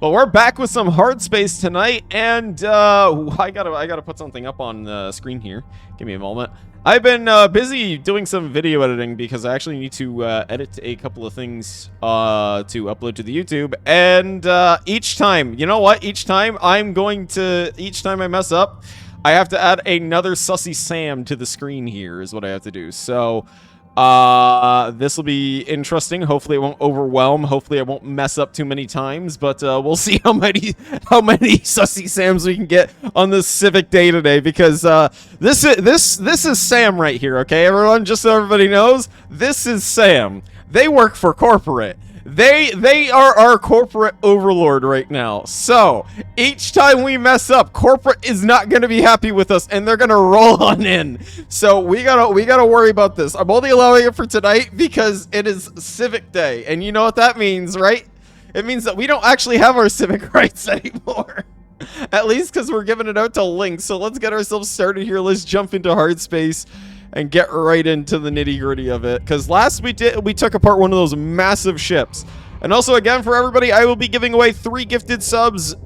Well, we're back with some Hardspace tonight, and I gotta put something up on the screen here. Give me a moment. I've been busy doing some video editing because I actually need to edit a couple of things to upload to the YouTube. And each time, you know what? Each time I mess up, I have to add another sussy Sam to the screen here. Is what I have to do. So. This will be interesting. Hopefully it won't overwhelm. Hopefully I won't mess up too many times, but we'll see how many sussy Sams we can get on this civic day today, because this is Sam right here, okay, everyone? Just so everybody knows, this is Sam. They work for corporate. They are our corporate overlord right now. So, each time we mess up, corporate is not going to be happy with us, and they're going to roll on in. So, we gotta worry about this. I'm only allowing it for tonight because it is Civic Day, and you know what that means, right? It means that we don't actually have our civic rights anymore. At least because we're giving it out to Link. So, let's get ourselves started here. Let's jump into Hardspace and get right into the nitty-gritty of it. Because last we took apart one of those massive ships. And also, again, for everybody, I will be giving away 3 gifted subs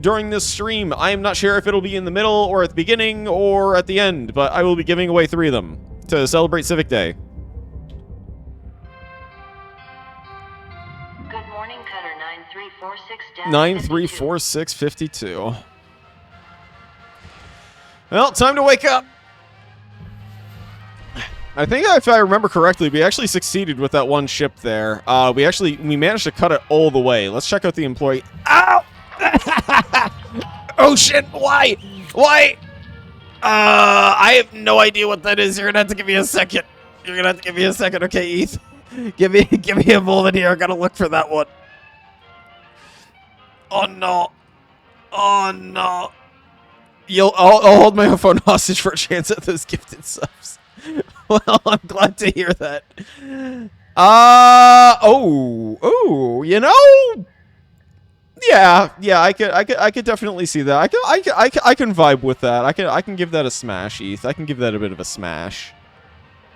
during this stream. I am not sure if it'll be in the middle or at the beginning or at the end, but I will be giving away 3 of them to celebrate Civic Day. Good morning, Cutter 9346-52. Well, time to wake up. I think if I remember correctly, we actually succeeded with that one ship there. We managed to cut it all the way. Let's check out the employee. Ow! Oh shit! Why? Why? I have no idea what that is. You're gonna have to give me a second. Okay, Eth. Give me a moment here. I gotta look for that one. Oh no! Oh no! I'll hold my phone hostage for a chance at those gifted subs. Well, I'm glad to hear that. You know, yeah, I could definitely see that. I can vibe with that. I can give that a smash, Eth. I can give that a bit of a smash,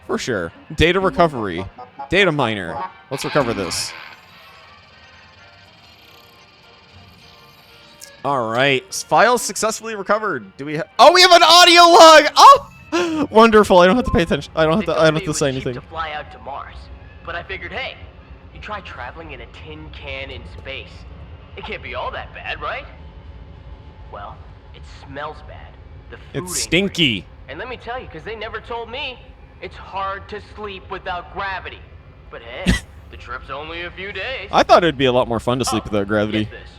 for sure. Data recovery, data miner. Let's recover this. All right, files successfully recovered. Do we? Oh, we have an audio log. Oh. Wonderful. I don't have to pay attention. I don't have to say anything. To fly out to Mars, but I figured, hey, you try traveling in a tin can in space. It can't be all that bad, right? Well, it smells bad. The food it's stinky. Great. And let me tell you, because they never told me, it's hard to sleep without gravity. But hey, the trip's only a few days. I thought it'd be a lot more fun to sleep without gravity. Get this.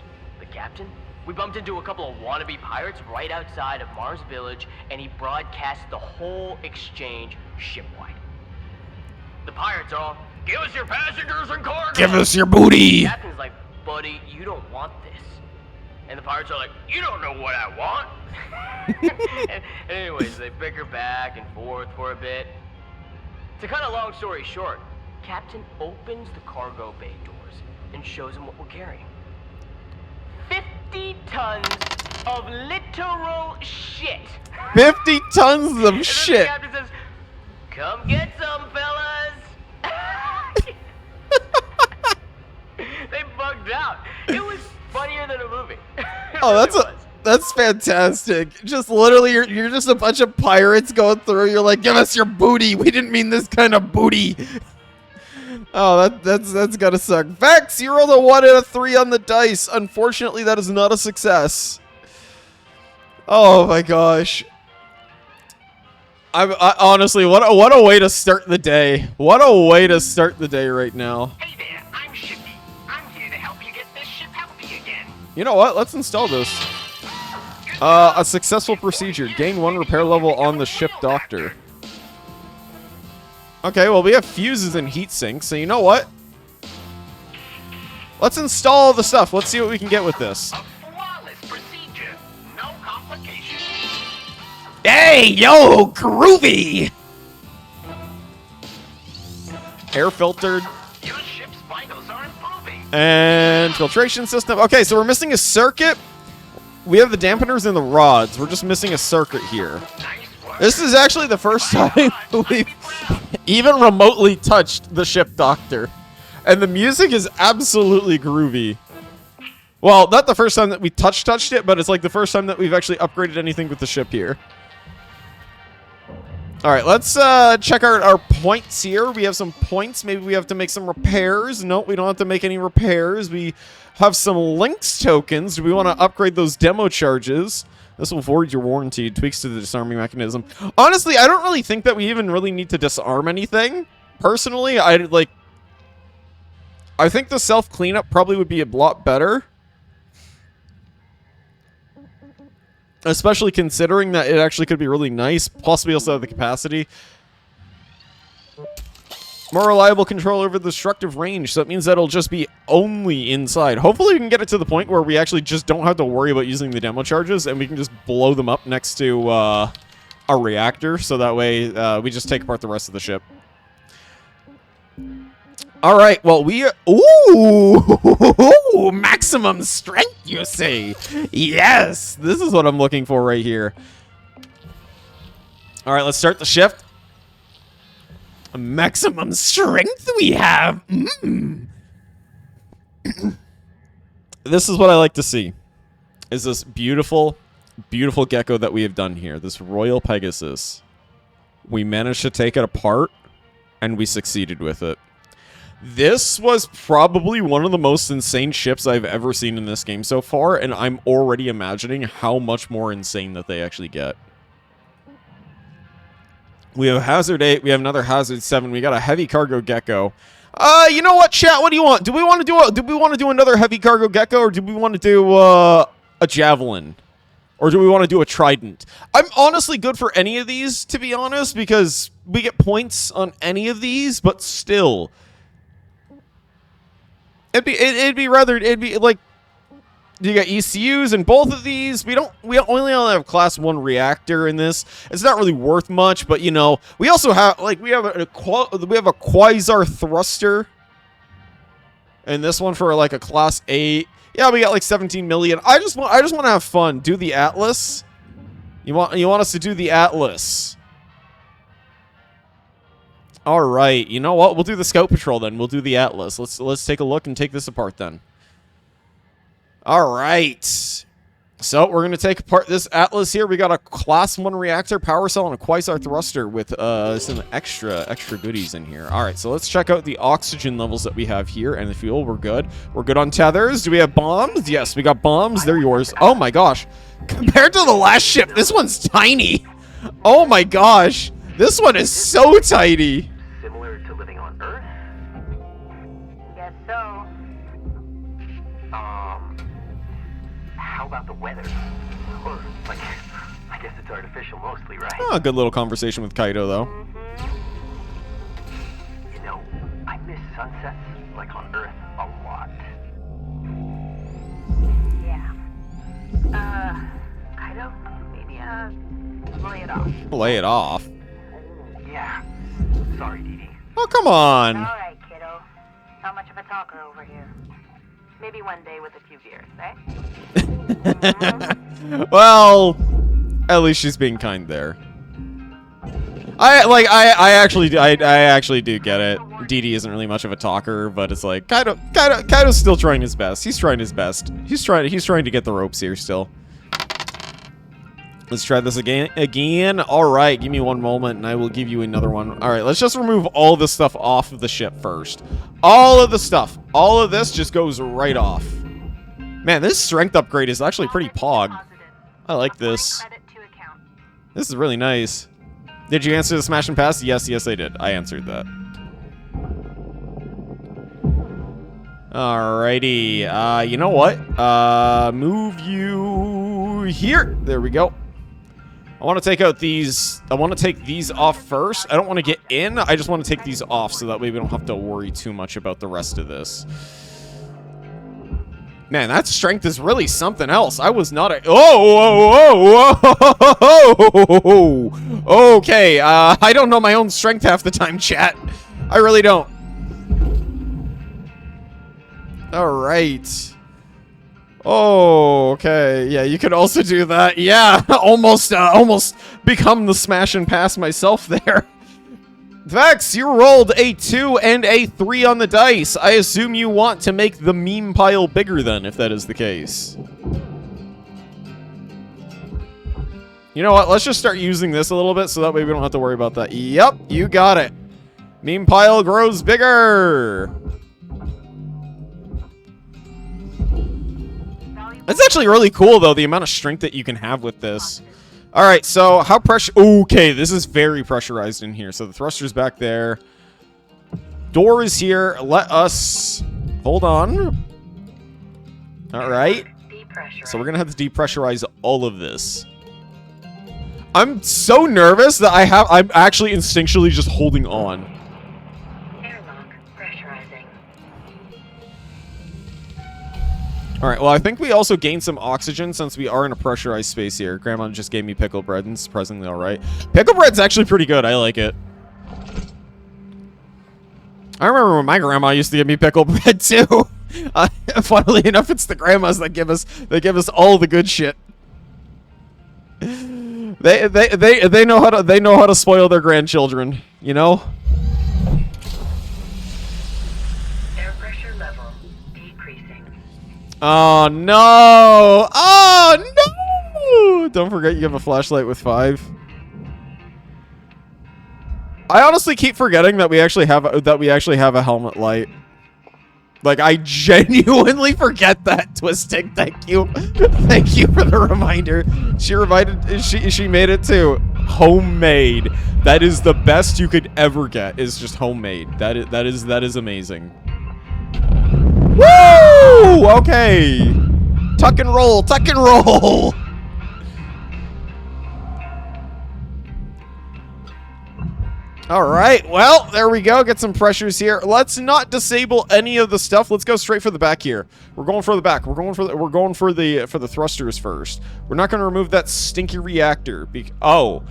The captain. We bumped into a couple of wannabe pirates right outside of Mars Village, and he broadcast the whole exchange shipwide. The pirates are all, give us your passengers and cargo! Give us your booty! The captain's like, buddy, you don't want this. And the pirates are like, you don't know what I want! and anyways, they bicker back and forth for a bit. To cut a long story short, Captain opens the cargo bay doors and shows him what we're carrying. 50 tons of literal shit. 50 tons of shit. The captain says, come get some, fellas. They bugged out. It was funnier than a movie. Oh, that's fantastic. Just literally, you're just a bunch of pirates going through. You're like, give us your booty. We didn't mean this kind of booty. Oh, that's gotta suck. Vex, you rolled a 1 and a 3 on the dice. Unfortunately, that is not a success. Oh my gosh. I honestly, what a way to start the day. What a way to start the day right now. Hey there, I'm Shippy. I'm here to help you get this ship healthy again. You know what? Let's install this. A successful procedure. Gain 1 repair level on the ship doctor. Okay, well, we have fuses and heat sinks, so you know what? Let's install the stuff. Let's see what we can get with this. A flawless procedure. No complications. Hey, yo, groovy! Air filtered. Your ship's vitals are improving. And filtration system. Okay, so we're missing a circuit. We have the dampeners and the rods. We're just missing a circuit here. Nice work. This is actually the first time we've even remotely touched the ship doctor. And the music is absolutely groovy. Well, not the first time that we touched it, but it's like the first time that we've actually upgraded anything with the ship here. All right, let's check out our points here. We have some points. Maybe we have to make some repairs. Nope, we don't have to make any repairs. We have some links tokens. Do we want to upgrade those demo charges? This will void your warranty. Tweaks to the disarming mechanism. Honestly, I don't really think that we even really need to disarm anything. Personally, I think the self-cleanup probably would be a lot better. Especially considering that it actually could be really nice. Plus, we also have the capacity. More reliable control over the destructive range. So it means that it'll just be only inside. Hopefully, we can get it to the point where we actually just don't have to worry about using the demo charges. And we can just blow them up next to our reactor. So that way, we just take apart the rest of the ship. All right, well, ooh, maximum strength, you say? Yes, this is what I'm looking for right here. All right, let's start the shift. Maximum strength we have. This is what I like to see, is this beautiful, beautiful gecko that we have done here, this Royal Pegasus. We managed to take it apart, and we succeeded with it. This was probably one of the most insane ships I've ever seen in this game so far, and I'm already imagining how much more insane that they actually get. We have Hazard 8, we have another Hazard 7, we got a heavy cargo gecko. You know what, chat? What do you want? Do we want to do another heavy cargo gecko, or do we want to do a javelin? Or do we want to do a trident? I'm honestly good for any of these, to be honest, because we get points on any of these, but still. It'd be like, you got ECUs in both of these. We only have class 1 reactor in this. It's not really worth much, but you know, we also have we have a quasar thruster. And this one for like a class 8. Yeah, we got like 17 million. I just want to have fun. Do the Atlas. You want us to do the Atlas. All right, you know what? We'll do the Scout Patrol then. We'll do the Atlas. Let's take a look and take this apart then. All right. So we're going to take apart this Atlas here. We got a class 1 reactor, power cell, and a quasar thruster with some extra goodies in here. All right, so let's check out the oxygen levels that we have here and the fuel. We're good. We're good on tethers. Do we have bombs? Yes, we got bombs. They're yours. Oh my gosh. Compared to the last ship, this one's tiny. Oh my gosh. This one is so tiny. Similar to living on Earth? Guess so. How about the weather? Or, like, I guess it's artificial mostly, right? Oh, a good little conversation with Kaido, though. You know, I miss sunsets, like on Earth, a lot. Yeah. Kaido, maybe, lay it off. Lay it off. Yeah. Sorry, Dee Dee. Oh, come on. All right, kiddo. Not much of a talker over here. Maybe one day with a few beers, eh? Well, at least she's being kind there. I actually do get it. Dee Dee isn't really much of a talker, but it's like Kaido's still trying his best. He's trying his best. He's trying to get the ropes here still. Let's try this again. All right, give me one moment, and I will give you another one. All right, let's just remove all this stuff off of the ship first. All of the stuff. All of this just goes right off. Man, this strength upgrade is actually pretty pog. I like this. This is really nice. Did you answer the smash and pass? Yes, I did. I answered that. Alrighty. You know what? Move you here. There we go. I want to take out these. I want to take these off first. I don't want to get in. I just want to take these off so that way we don't have to worry too much about the rest of this. Man, that strength is really something else. I was not a... Oh! Okay, I don't know my own strength half the time, chat. I really don't. Alright. Oh, okay. Yeah, you could also do that. Yeah, almost become the smash and pass myself there. Vex, you rolled a 2 and a 3 on the dice. I assume you want to make the meme pile bigger then, if that is the case. You know what? Let's just start using this a little bit so that way we don't have to worry about that. Yep, you got it. Meme pile grows bigger. It's actually really cool, though, the amount of strength that you can have with this. All right, so how pressure... Okay, this is very pressurized in here. So the thruster's back there. Door is here. Let us... Hold on. All right. So we're going to have to depressurize all of this. I'm so nervous that I'm actually instinctually just holding on. Airlock pressurizing. All right, well, I think we also gained some oxygen since we are in a pressurized space here. Grandma just gave me pickle bread, and surprisingly all right. Pickle bread's actually pretty good. I like it. I remember when my grandma used to give me pickle bread, too. Funnily enough, it's the grandmas that give us all the good shit. They know how to spoil their grandchildren, you know? Air pressure level decreasing. Oh no! Oh no! Don't forget you have a flashlight with 5. I honestly keep forgetting that we actually have a helmet light. Like, I genuinely forget that, Twisting. Thank you. Thank you for the reminder. She made it too. Homemade. That is the best you could ever get, is just homemade. That is amazing. Woo! Okay. Tuck and roll, tuck and roll. All right, well, there we go. Get some pressures here. Let's not disable any of the stuff. Let's go straight for the back here. We're going for the back. We're going for the thrusters first. We're not going to remove that stinky reactor. Oh,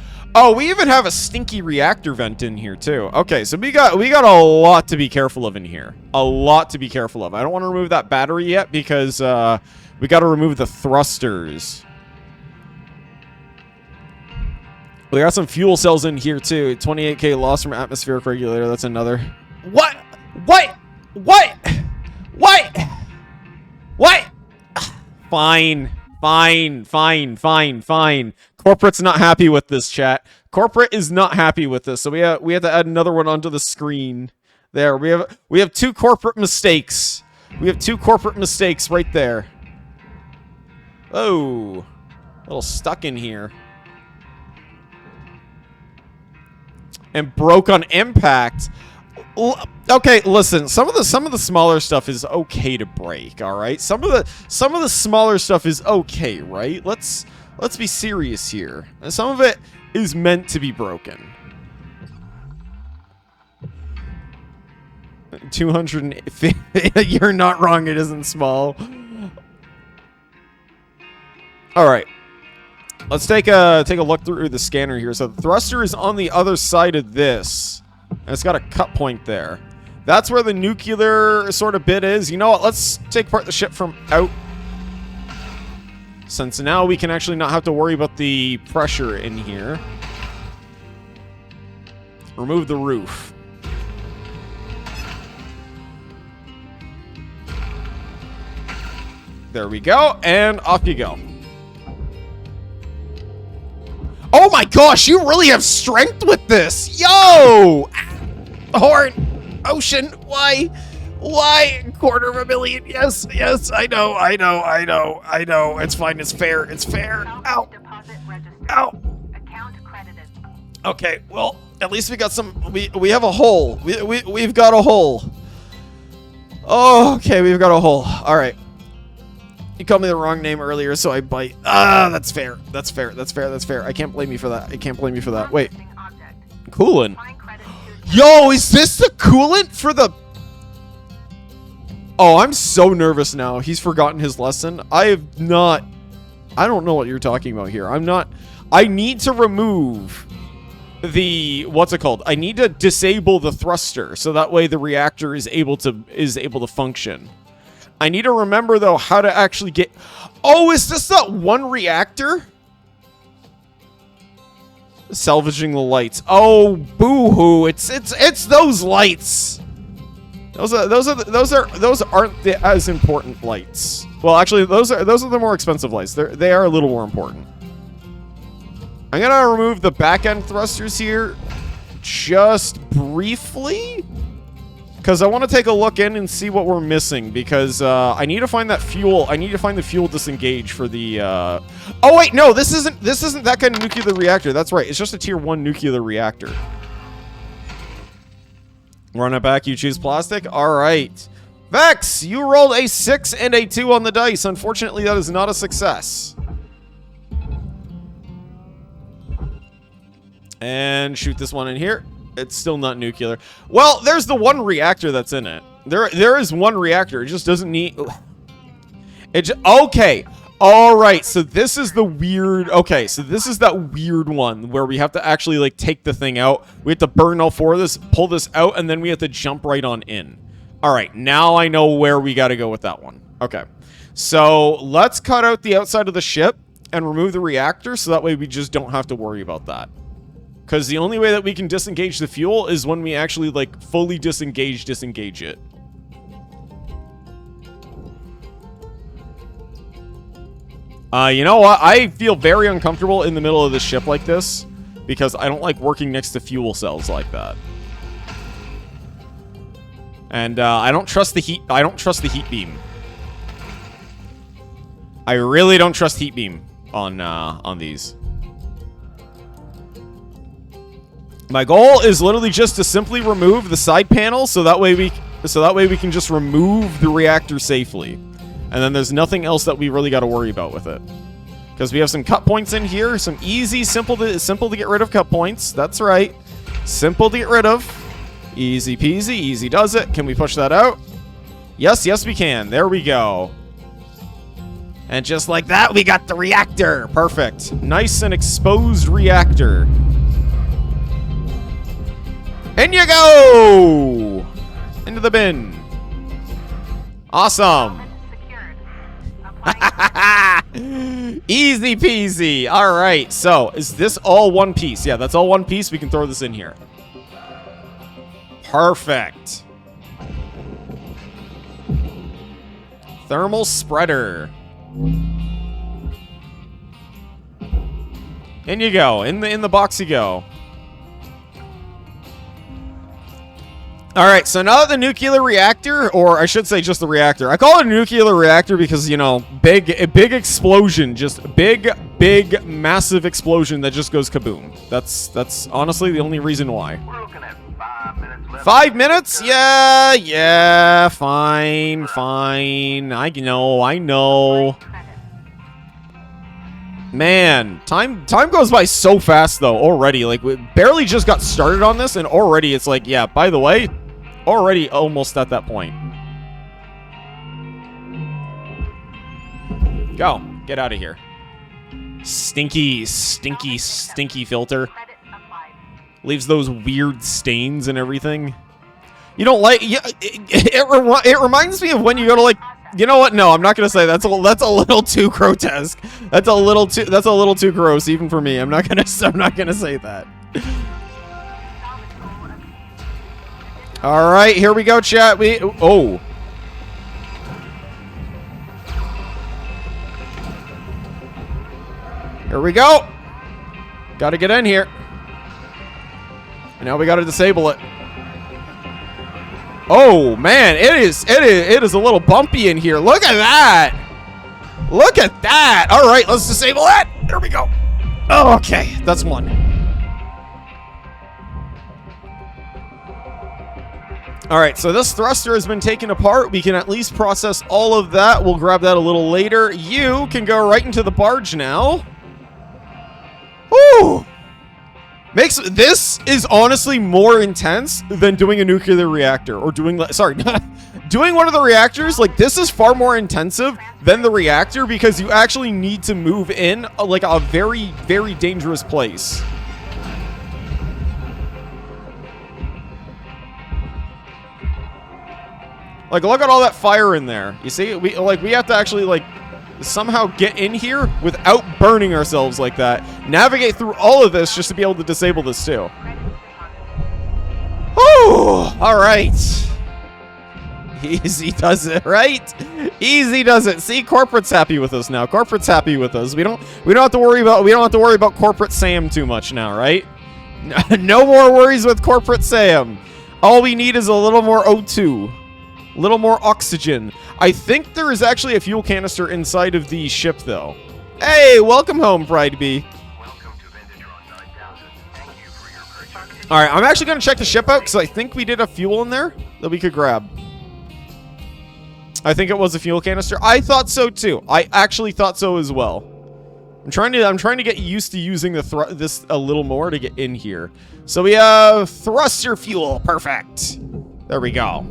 we even have a stinky reactor vent in here too. Okay, so we got a lot to be careful of in here. A lot to be careful of. I don't want to remove that battery yet because we got to remove the thrusters. We got some fuel cells in here too. 28K loss from atmospheric regulator. That's another. What? Fine. Corporate's not happy with this, chat. Corporate is not happy with this. So we have to add another one onto the screen. There. We have 2 corporate mistakes. We have 2 corporate mistakes right there. Oh. A little stuck in here. And broke on impact. Okay, listen. Some of the smaller stuff is okay to break. All right. Some of the smaller stuff is okay, right? Let's be serious here. And some of it is meant to be broken. 250. You're not wrong. It isn't small. All right. Let's take a look through the scanner here. So the thruster is on the other side of this. And it's got a cut point there. That's where the nuclear sort of bit is. You know what? Let's take apart the ship from out. Since now we can actually not have to worry about the pressure in here. Remove the roof. There we go. And off you go. Oh my gosh, you really have strength with this. Yo! Horn. Ocean. Why? Why? $250,000. Yes, I know. It's fine. It's fair. It's fair. Ow. Ow. Okay, well, at least we got some, we have a hole. We've got a hole. Oh, okay, we've got a hole. All right. You called me the wrong name earlier, so I bite. Ah, that's fair. That's fair. I can't blame you for that. Wait. Coolant. Yo, is this the coolant for the... Oh, I'm so nervous now. He's forgotten his lesson. I don't know what you're talking about here. I need to remove the... What's it called? I need to disable the thruster, so that way the reactor is able to function. I need to remember, though, how to actually get... Oh, is this that one reactor? Salvaging the lights. Oh, boo-hoo. It's those lights. Those aren't as important lights. Well, actually, those are the more expensive lights. They are a little more important. I'm gonna remove the back end thrusters here, just briefly, because I want to take a look in and see what we're missing. Because I need to find that fuel. I need to find the fuel disengage for the. Oh wait, no, this isn't that kind of nuclear reactor. That's right. It's just a tier 1 nuclear reactor. Run it back. You choose plastic. All right. Vex, you rolled a 6 and a 2 on the dice. Unfortunately, that is not a success. And shoot this one in here. It's still not nuclear. Well, there's the one reactor that's in it. There is one reactor. It just doesn't need... Okay. All right. So this is the weird... Okay. So this is that weird one where we have to actually, like, take the thing out. We have to burn all 4 of this, pull this out, and then we have to jump right on in. All right. Now I know where we got to go with that one. Okay. So let's cut out the outside of the ship and remove the reactor so that way we just don't have to worry about that. Because the only way that we can disengage the fuel is when we actually, like, fully disengage it. You know what? I feel very uncomfortable in the middle of the ship like this because I don't like working next to fuel cells like that. And I don't trust the heat. I don't trust the heat beam. I really don't trust heat beam on these. My goal is literally just to simply remove the side panel so that way we can just remove the reactor safely. And then there's nothing else that we really got to worry about with it. Because we have some cut points in here, some easy, simple to get rid of cut points. That's right. Simple to get rid of. Easy peasy, easy does it. Can we push that out? Yes, yes we can. There we go. And just like that, we got the reactor. Perfect. Nice and exposed reactor. In you go! Into the bin. Awesome. Easy peasy. All right. So, is this all one piece? Yeah, that's all one piece. We can throw this in here. Perfect. Thermal spreader. In you go. In the box you go. All right, so now that the nuclear reactor, or I should say just the reactor. I call it a nuclear reactor because, you know, big explosion, just big, massive explosion that just goes kaboom. That's honestly the only reason why. We're looking at 5 minutes left. 5 minutes? Yeah, fine. I know. Man, time goes by so fast though already. Like we barely just got started on this and already it's like, yeah, by the way, already almost at that point. Go. Get out of here. Stinky filter. Leaves those weird stains and everything. You don't like... Yeah, it reminds me of when you go to, like... You know what? No, I'm not gonna say that's a little too grotesque. That's a little too gross even for me. I'm not gonna say that. All right, here we go, chat. Oh. Here we go. Got to get in here. And now we got to disable it. Oh man, it is a little bumpy in here. Look at that. Look at that. All right, let's disable that. There we go. Oh, okay, that's one. All right, so this thruster has been taken apart. We can at least process all of that. We'll grab that a little later. You can go right into the barge now. Woo! This is honestly more intense than doing a nuclear reactor or doing, sorry, doing one of the reactors. Like, this is far more intensive than the reactor because you actually need to move in like a very, very dangerous place. Like, look at all that fire in there. You see, we have to actually, like, somehow get in here without burning ourselves like that. Navigate through all of this just to be able to disable this too. Whew! Alright. Easy does it, right? Easy does it. See, corporate's happy with us now. Corporate's happy with us. We don't have to worry about corporate Sam too much now, right? No more worries with corporate Sam. All we need is a little more O2. A little more oxygen. I think there is actually a fuel canister inside of the ship, though. Hey, welcome home, Pride Bee. Welcome to Venditron 9000. Thank you for your purchase. Alright, I'm actually going to check the ship out, because I think we did have fuel in there that we could grab. I think it was a fuel canister. I thought so, too. I actually thought so as well. I'm trying to get used to using this a little more to get in here. So we have thruster fuel. Perfect. There we go.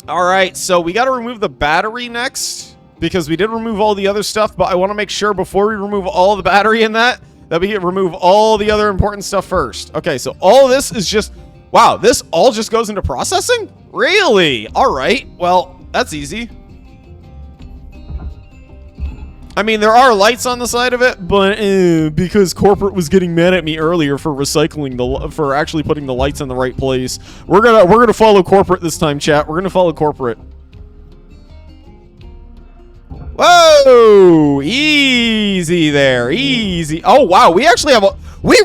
All right, so we got to remove the battery next because we did remove all the other stuff, but I want to make sure before we remove all the battery in that we remove all the other important stuff first. Okay, so all of this is just, wow, this all just goes into processing? Really? All right, well, that's easy. I mean, there are lights on the side of it, but because corporate was getting mad at me earlier for for actually putting the lights in the right place, we're gonna follow corporate this time, chat. We're gonna follow corporate. Whoa! Easy there, easy. Oh wow, we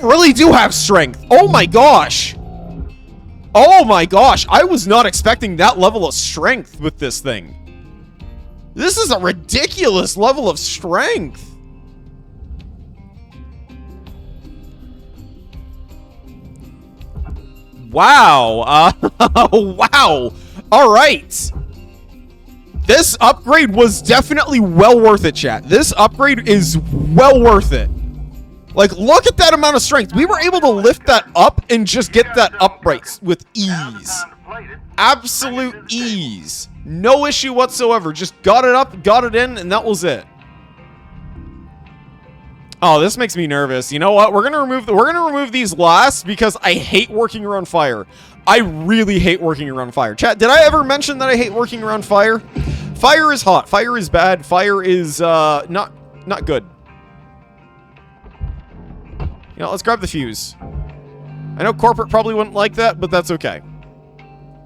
really do have strength. Oh my gosh! Oh my gosh! I was not expecting that level of strength with this thing. This is a ridiculous level of strength. Wow. Wow. All right. This upgrade was definitely well worth it, chat. This upgrade is well worth it. Like, look at that amount of strength. We were able to lift that up and just get that upright with ease. Absolute ease. No issue whatsoever. Just got it up, got it in, and that was it. Oh, this makes me nervous. You know what? We're gonna remove these last because I hate working around fire. I really hate working around fire. Chat, did I ever mention that I hate working around fire? Fire is hot. Fire is bad. Fire is not good. You know, let's grab the fuse. I know corporate probably wouldn't like that, but that's okay.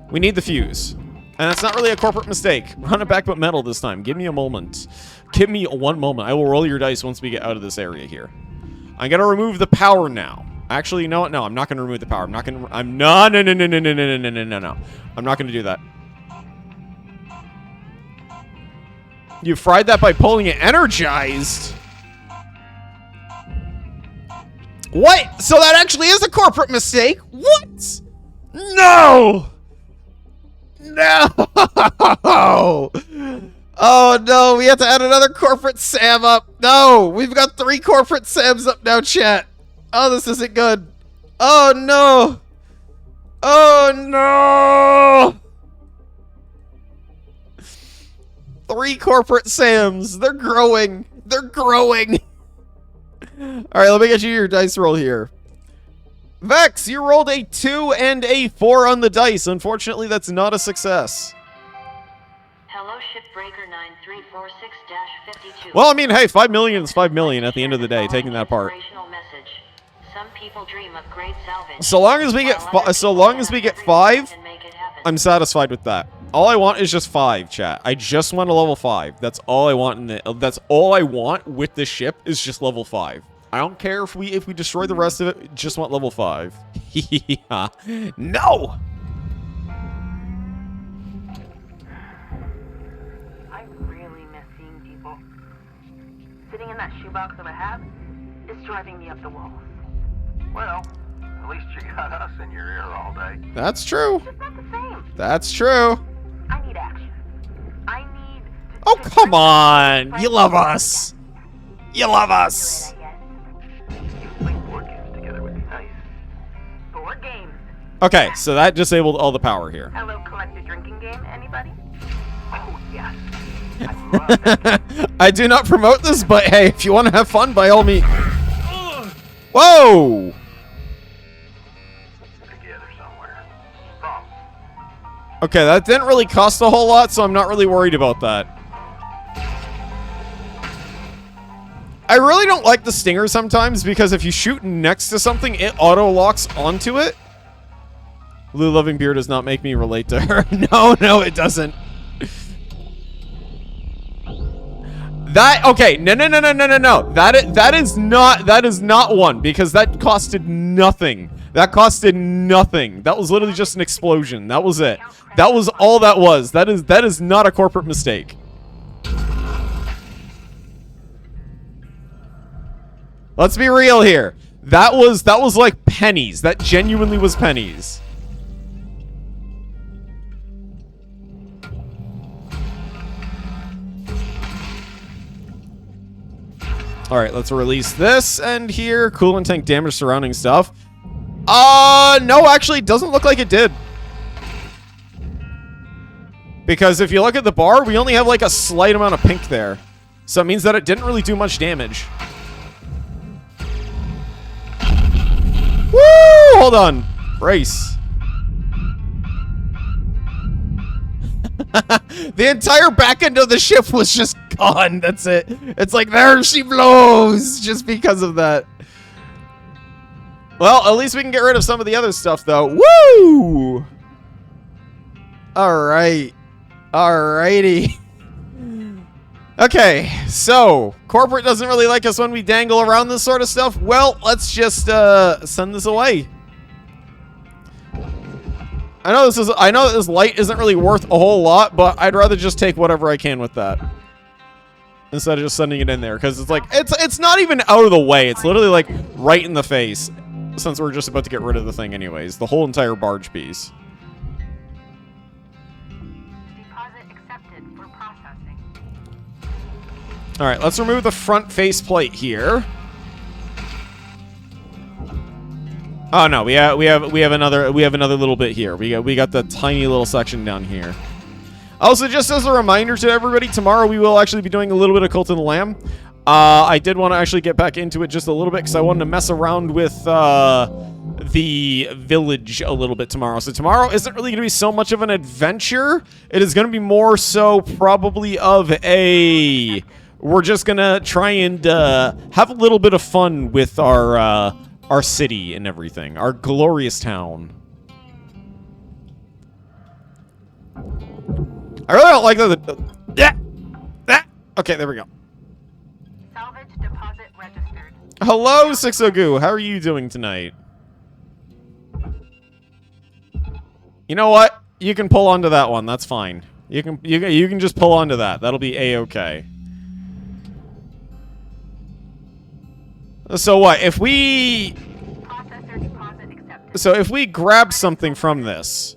We need the fuse. And that's not really a corporate mistake. Run it back but metal this time. Give me a moment. Give me one moment. I will roll your dice once we get out of this area here. I'm going to remove the power now. Actually, you know what? No, I'm not going to remove the power. I'm not going to... No. I'm not going to do that. You fried that by pulling it energized. What? So that actually is a corporate mistake? What? No! No! Oh no, we have to add another corporate Sam up. No, we've got 3 corporate Sams up now, chat. Oh, this isn't good. Oh no! Oh no! 3 corporate Sams. They're growing. They're growing. Alright, let me get you your dice roll here. Vex, you rolled a 2 and a 4 on the dice. Unfortunately, that's not a success. Hello, Shipbreaker 9346-52. Well, I mean, hey, 5 million is 5 million at the end of the day, taking that apart. Some people dream of great salvage. So long as we get 5, I'm satisfied with that. All I want is just 5, chat. I just want a level 5. That's all I want that's all I want with this ship is just level 5. I don't care if we destroy the rest of it, just want level 5. Yeah. No! I really miss seeing people. Sitting in that shoebox that I have is driving me up the walls. Well, at least you got us in your ear all day. That's true. It's just not the same. That's true. I need action. I need to Oh, come on. You love us. You love us. Playing board games together would be nice. Board games. Okay, so that disabled all the power here. A little collective drinking game, anybody? Oh, yes. I love that. I do not promote this, but hey, if you want to have fun, by all means. Whoa! Together somewhere. From. Okay, that didn't really cost a whole lot, so I'm not really worried about that. I really don't like the stinger sometimes because if you shoot next to something, it auto-locks onto it. Lou Loving Beer does not make me relate to her. No, it doesn't. Okay, no. That is not one because that costed nothing. That costed nothing. That was literally just an explosion. That was it. That was all that was. That is not a corporate mistake. Let's be real here. That was like pennies. That genuinely was pennies. Alright, let's release this and here. Coolant tank damage surrounding stuff. No, actually, it doesn't look like it did. Because if you look at the bar, we only have like a slight amount of pink there. So it means that it didn't really do much damage. Woo! Hold on. Brace. The entire back end of the ship was just gone. That's it. It's like, there she blows just because of that. Well, at least we can get rid of some of the other stuff, though. Woo! Alright. Alrighty. Okay, so, corporate doesn't really like us when we dangle around this sort of stuff. Well, let's just, send this away. I know that this light isn't really worth a whole lot, but I'd rather just take whatever I can with that. Instead of just sending it in there, because it's like, it's not even out of the way. It's literally, like, right in the face. Since we're just about to get rid of the thing anyways. The whole entire barge piece. Alright, let's remove the front faceplate here. Oh no, we have another little bit here. We got the tiny little section down here. Also, just as a reminder to everybody, tomorrow we will actually be doing a little bit of Cult of the Lamb. I did want to actually get back into it just a little bit because I wanted to mess around with the village a little bit tomorrow. So tomorrow isn't really going to be so much of an adventure. It is going to be more so probably of a... We're just going to try and have a little bit of fun with our city and everything. Our glorious town. I really don't like that. Okay, there we go. Salvage deposit registered. Hello, Sixogoo. How are you doing tonight? You know what? You can pull onto that one. That's fine. You can just pull onto that. That'll be a-okay. So what? If we... Processor deposit accepted. So if we grab something from this,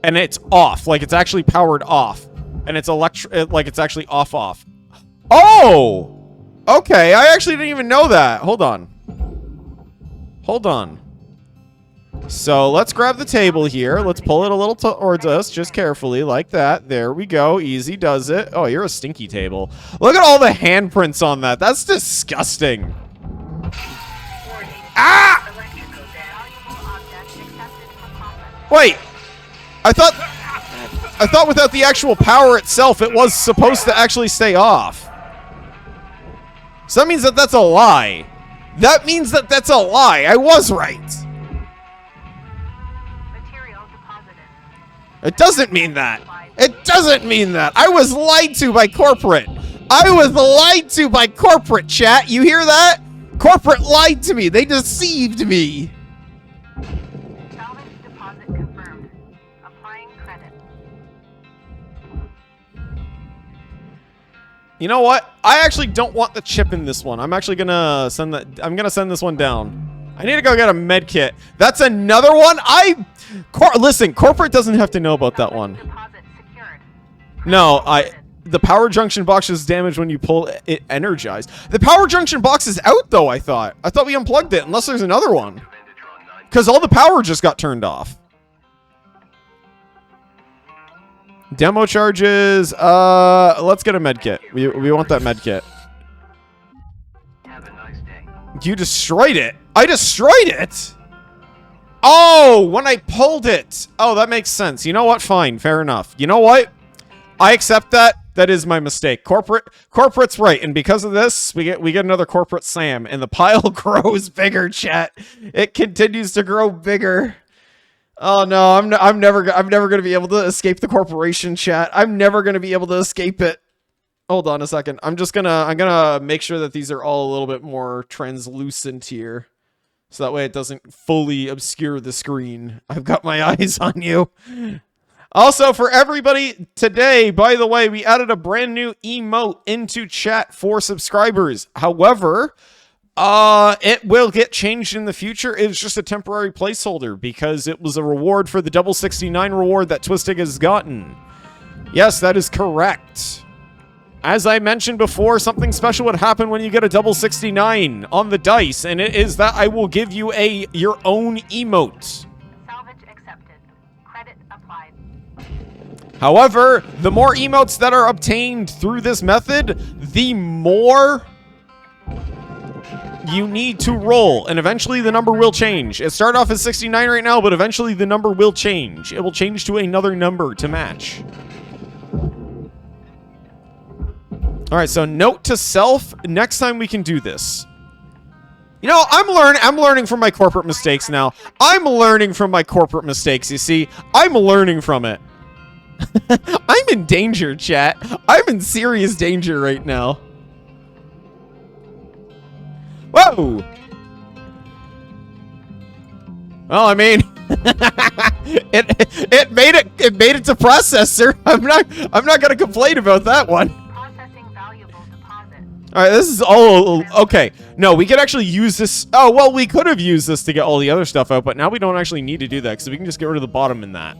and it's off, like it's actually powered off, and it's like it's actually off. Oh! Okay, I actually didn't even know that. Hold on. So let's grab the table here. Let's pull it a little towards us, just carefully, like that. There we go. Easy does it. Oh, you're a stinky table. Look at all the handprints on that. That's disgusting. Ah! Wait. I thought without the actual power itself, it was supposed to actually stay off. So that means that that's a lie. That means that that's a lie. I was right. Material deposited. It doesn't mean that. It doesn't mean that. I was lied to by corporate. I was lied to by corporate, chat. You hear that? Corporate lied to me. They deceived me. Salvage deposit confirmed. Applying credit. You know what? I actually don't want the chip in this one. I'm actually gonna send that. I'm gonna send this one down. I need to go get a med kit. That's another one. Listen, corporate doesn't have to know about that one. Deposit secured. No, the power junction box is damaged when you pull it energized. The power junction box is out though, I thought we unplugged it, unless there's another one. Because all the power just got turned off. Demo charges, let's get a med kit. We want that med kit. Have a nice day. You destroyed it. I destroyed it. Oh, when I pulled it. Oh, that makes sense. You know what? Fine. Fair enough. You know what? I accept that. That is my mistake. Corporate's right, and because of this, we get another corporate Sam, and the pile grows bigger, chat. It continues to grow bigger. Oh no, I'm never gonna be able to escape the corporation, chat. I'm never gonna be able to escape it. Hold on a second. I'm gonna make sure that these are all a little bit more translucent here, so that way it doesn't fully obscure the screen. I've got my eyes on you. Also, for everybody today, by the way, we added a brand new emote into chat for subscribers. However, it will get changed in the future. It's just a temporary placeholder because it was a reward for the double 69 reward that Twistig has gotten. Yes, that is correct. As I mentioned before, something special would happen when you get a double 69 on the dice, and it is that I will give you your own emote. Salvage accepted. Credit applied. However, the more emotes that are obtained through this method, the more you need to roll, and eventually the number will change. It started off as 69 right now, but eventually the number will change. It will change to another number to match. Alright, so note to self, next time we can do this. You know, I'm learning from my corporate mistakes now. I'm learning from my corporate mistakes, you see. I'm learning from it. I'm in danger, chat. I'm in serious danger right now. Whoa! Well, I mean, it made it to processor. I'm not gonna complain about that one. Processing valuable deposit. All right, this is all okay. No, we could actually use this. Oh, well, we could have used this to get all the other stuff out, but now we don't actually need to do that because we can just get rid of the bottom in that.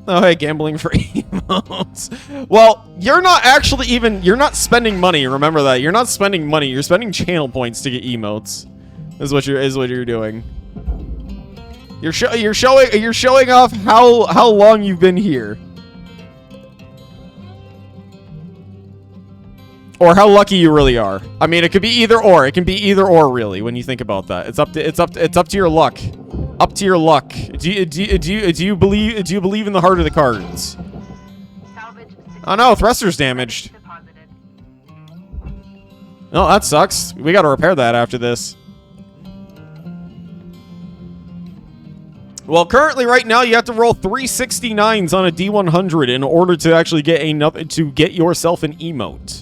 Oh, hey, gambling for emotes. Well, you're not spending money, remember that. You're not spending money, you're spending channel points to get emotes. Is what you're doing. You're showing off how long you've been here. Or how lucky you really are. I mean, it could be either or. It can be either or, really, when you think about that. It's up to your luck. Up to your luck. Do you believe in the heart of the cards? Oh no, thruster's damaged. Oh, that sucks. We gotta repair that after this. Well, currently, right now, you have to roll 3 69s on a D100 in order to actually get yourself an emote.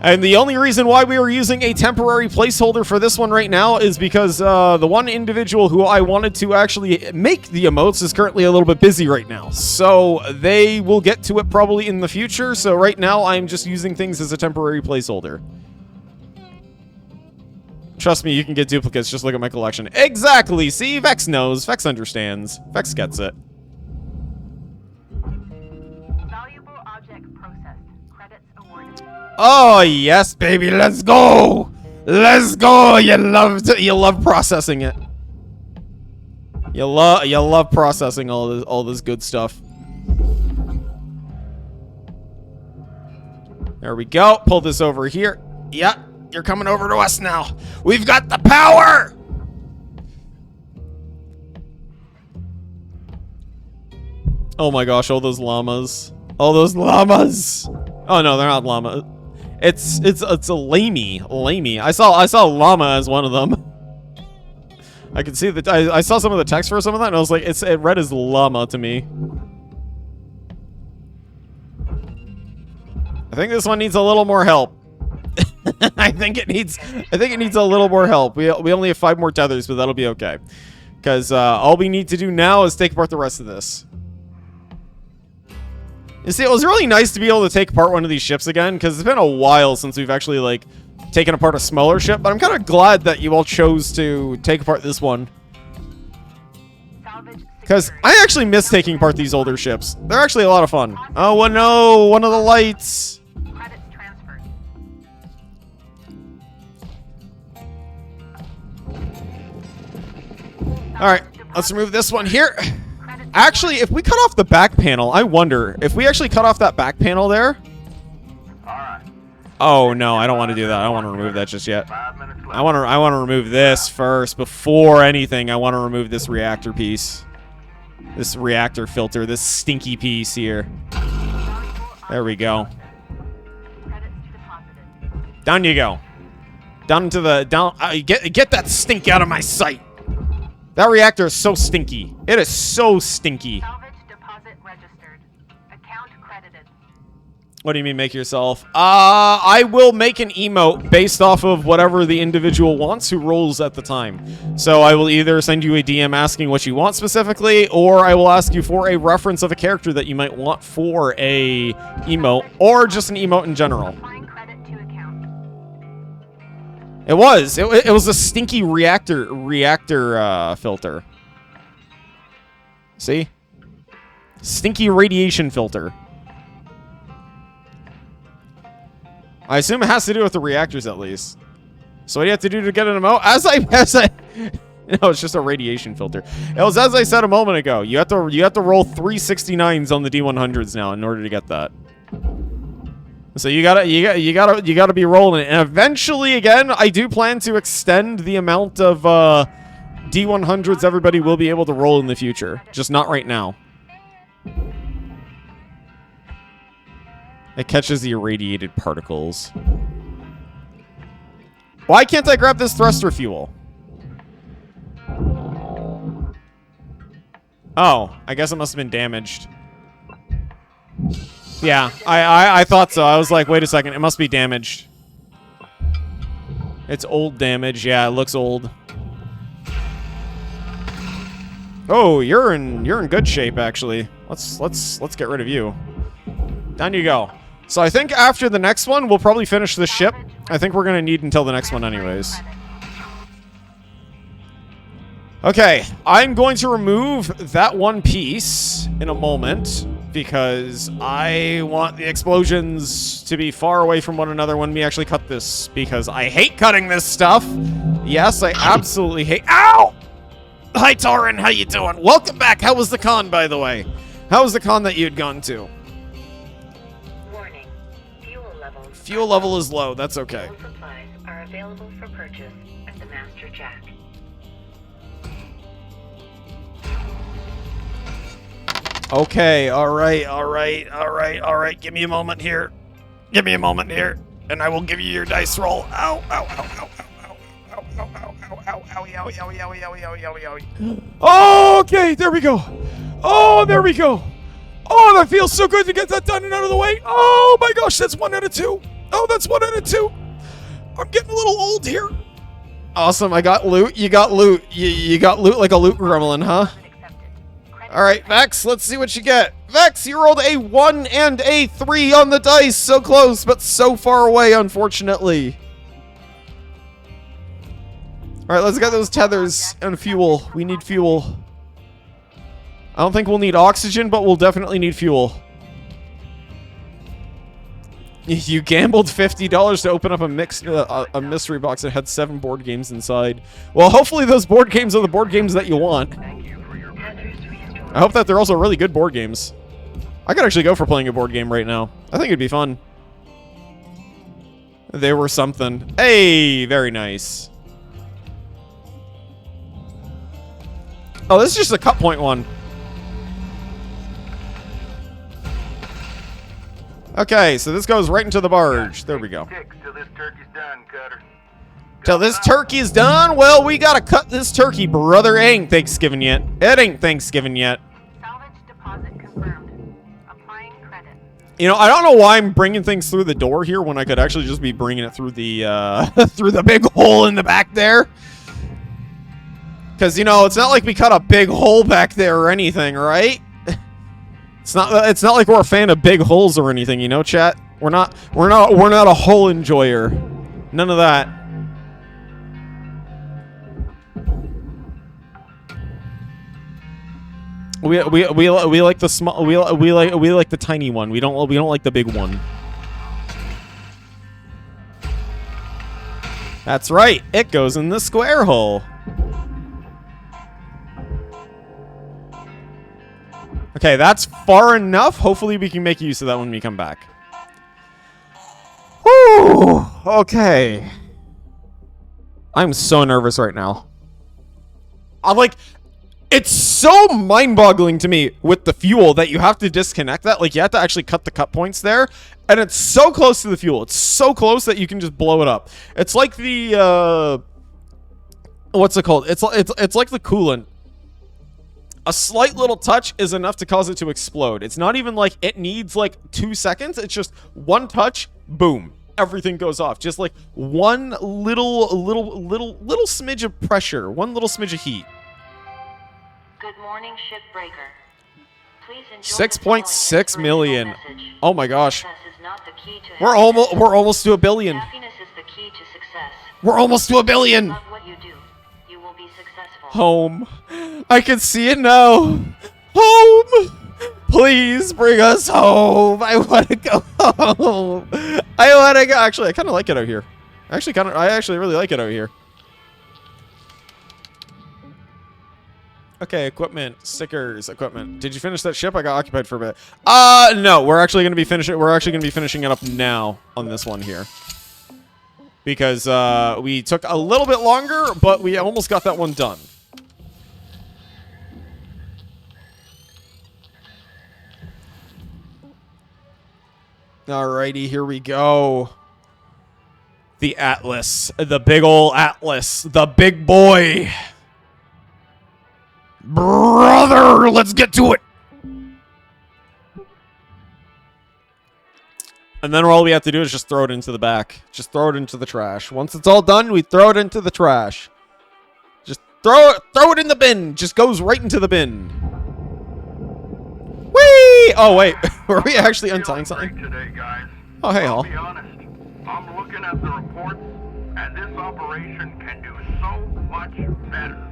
And the only reason why we were using a temporary placeholder for this one right now is because the one individual who I wanted to actually make the emotes is currently a little bit busy right now. So they will get to it probably in the future. So right now I'm just using things as a temporary placeholder. Trust me, you can get duplicates. Just look at my collection. Exactly. See, Vex knows. Vex understands. Vex gets it. Valuable object processed. Credits awarded. Oh yes, baby, let's go! Let's go! You love processing it. You love processing all this good stuff. There we go. Pull this over here. Yeah, you're coming over to us now. We've got the power! Oh my gosh, all those llamas. All those llamas! Oh no, they're not llamas. It's a lamey. I saw llama as one of them. I can see I saw some of the text for some of that, and I was like, it read as llama to me. I think this one needs a little more help. I think it needs a little more help. We only have 5 more tethers, but that'll be okay. Because all we need to do now is take apart the rest of this. You see, it was really nice to be able to take apart one of these ships again, because it's been a while since we've actually, like, taken apart a smaller ship, but I'm kind of glad that you all chose to take apart this one. Because I actually miss taking apart these older ships. They're actually a lot of fun. Oh, well, no, one of the lights. Credits transferred. Alright, let's remove this one here. Actually, if we cut off the back panel, I wonder if we actually cut off that back panel there. Alright. Oh no, I don't want to do that. I don't want to remove that just yet. 5 minutes left. I want to remove this first before anything. I want to remove this reactor piece. This reactor filter, this stinky piece here. There we go. Down you go. Down to the get that stink out of my sight. That reactor is so stinky. It is so stinky. Salvage deposit registered. Account credited. What do you mean make yourself? I will make an emote based off of whatever the individual wants who rolls at the time. So I will either send you a DM asking what you want specifically, or I will ask you for a reference of a character that you might want for a emote, or just an emote in general. Applying credit to account. It was a stinky reactor filter. See? Stinky radiation filter. I assume it has to do with the reactors at least. So what do you have to do to get an emote? As I no, it's just a radiation filter. It was as I said a moment ago. You have to roll 369s on the D100s now in order to get that. So you gotta be rolling it. And eventually, again, I do plan to extend the amount of D100s everybody will be able to roll in the future. Just not right now. It catches the irradiated particles. Why can't I grab this thruster fuel? Oh, I guess it must have been damaged. Yeah, I thought so. I was like, wait a second, it must be damaged. It's old damage. Yeah, it looks old. Oh, you're in good shape actually. Let's get rid of you. Down you go. So I think after the next one, we'll probably finish the ship. I think we're gonna need until the next one anyways. Okay, I'm going to remove that one piece in a moment because I want the explosions to be far away from one another when we actually cut this, because I hate cutting this stuff. Yes, I absolutely hate— Ow! Hi, Torin, how you doing? Welcome back. How was the con, by the way? How was the con that you had gone to? Warning. Fuel level is low. That's okay. All supplies are available for purchase at the Master Jack. Okay, alright. Give me a moment here. And I will give you your dice roll. Ow, ow, ow, ow, ow, ow, ow, ow, ow, ow, owie, owie, owie, owie, owie, owie, owie, owie. Oh, okay, there we go. Oh, there we go. Oh, that feels so good to get that done and out of the way. Oh my gosh, that's 1 out of 2. Oh, that's 1 out of 2. I'm getting a little old here. Awesome, I got loot. You got loot. You got loot like a loot gremlin, huh? All right, Vex, let's see what you get. Vex, you rolled a 1 and a 3 on the dice. So close, but so far away, unfortunately. All right, let's get those tethers and fuel. We need fuel. I don't think we'll need oxygen, but we'll definitely need fuel. You gambled $50 to open up a mystery box that had 7 board games inside. Well, hopefully those board games are the board games that you want. I hope that they're also really good board games. I could actually go for playing a board game right now. I think it'd be fun. They were something. Hey, very nice. Oh, this is just a cut point one. Okay, so this goes right into the barge. There we go. Till this turkey's done, Cutter. Till this turkey's done? Well, we gotta cut this turkey, brother. It ain't Thanksgiving yet. It ain't Thanksgiving yet. Salvage deposit confirmed. Applying credit. You know, I don't know why I'm bringing things through the door here when I could actually just be bringing it through the through the big hole in the back there. Because, you know, it's not like we cut a big hole back there or anything, right? It's not like we're a fan of big holes or anything, you know, chat. We're not a hole enjoyer. None of that. We like the small we like the tiny one. We don't like the big one. That's right. It goes in the square hole. Okay, that's far enough. Hopefully we can make use of that when we come back. Woo! Whew. Okay. I'm so nervous right now. I'm like, it's so mind-boggling to me with the fuel that you have to disconnect that. Like, you have to actually cut the cut points there. And it's so close to the fuel. It's so close that you can just blow it up. It's like the, what's it called? It's like the coolant. A slight little touch is enough to cause it to explode. It's not even like it needs like 2 seconds. It's just one touch, boom. Everything goes off. Just like one little smidge of pressure. One little smidge of heat. Good morning, Shipbreaker. Please enjoy 6.6 million. message. Oh my gosh. Success is not the key to We're almost to a billion. Happiness is the key to success. We're almost to a billion. Love what you do. You will be successful. Home. I can see it now. Home. Please bring us home. I want to go home. I want to go. Actually, I kind of like it out here. I actually really like it out here. Okay, equipment, stickers, equipment. Did you finish that ship? I got occupied for a bit. No, we're actually going to be finishing it up now on this one here. Because we took a little bit longer, but we almost got that one done. Alrighty, here we go. The Atlas. The big ol' Atlas. The big boy. Brother, let's get to it. And then all we have to do is just throw it into the back. Just throw it into the trash. Once it's all done, we throw it into the trash. Just throw it in the bin. Just goes right into the bin. Whee! Oh, wait. Were we actually untying something? Today, guys. Oh, hey, Hall. I'll be honest. I'm looking at the reports, and this operation can do so much better.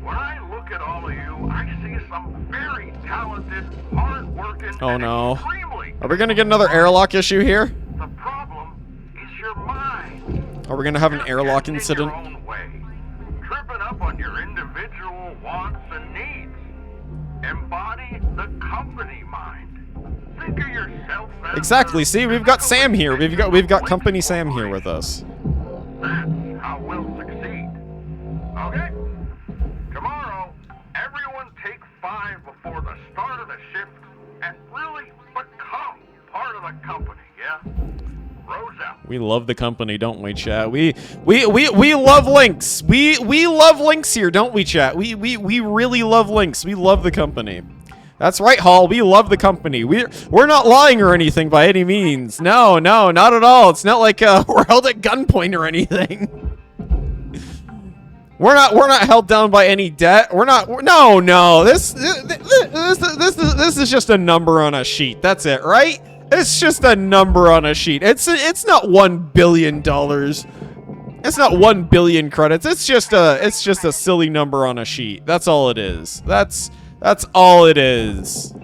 When I look at all of you, I see some very talented, hard-working, Oh, no. extremely... Are we going to get another airlock issue here? The problem is your mind. Are we going to have an Just airlock get in incident? your own way, tripping up on your individual wants and needs. Embody the company mind. Think of yourself as Exactly. See, we've got Sam here. We've got company Sam here with us. That's how we'll succeed. Okay? Tomorrow, everyone take 5 before the start of the shift and really become part of the company, yeah? Rose out. We love the company, don't we, chat? We love Lynx. We love Lynx here, don't we, chat? We really love Lynx. We love the company. That's right, Hall. We love the company. We're not lying or anything by any means. No, not at all. It's not like we're held at gunpoint or anything. We're not held down by any debt. No. This is just a number on a sheet. That's it, right? It's just a number on a sheet. It's not $1 billion. It's not 1 billion credits. It's just a silly number on a sheet. That's all it is. That's all it is.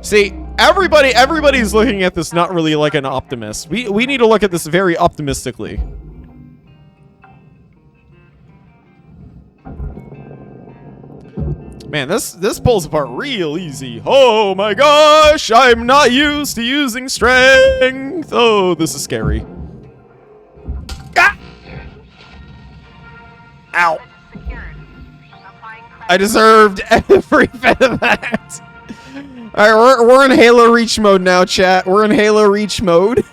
See, everybody's looking at this not really like an optimist. We need to look at this very optimistically. Man, this pulls apart real easy. Oh my gosh, I'm not used to using strength. Oh, this is scary. Ah! Ow. I deserved every bit of that. Alright, we're in Halo Reach mode now, chat. We're in Halo Reach mode.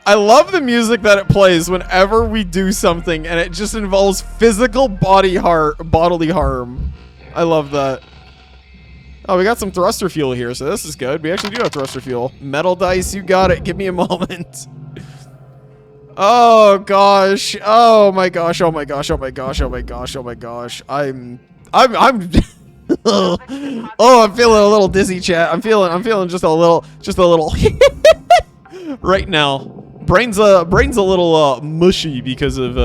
I love the music that it plays whenever we do something and it just involves physical bodily harm. I love that. Oh, we got some thruster fuel here, so this is good. We actually do have thruster fuel. Metal dice, you got it. Give me a moment. Oh gosh. Oh my gosh. Oh my gosh. Oh my gosh. Oh my gosh. Oh my gosh. I'm oh, I'm feeling a little dizzy, chat. I'm feeling just a little right now. Brain's a little mushy because of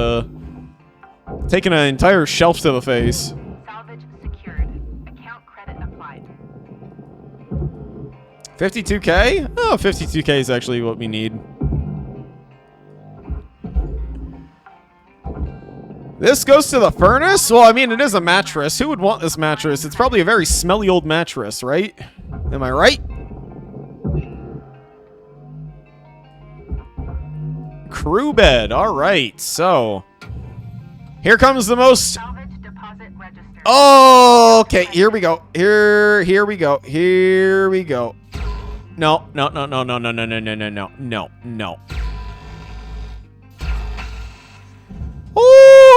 taking an entire shelf to the face. Salvage secured. Account credit applied. 52K? Oh, 52K is actually what we need. This goes to the furnace? Well, I mean, it is a mattress. Who would want this mattress? It's probably a very smelly old mattress, right? Am I right? crew bed. All right, so here comes the most. Salvage deposit registered. Oh, okay. Here we go. Here we go. Here we go. No.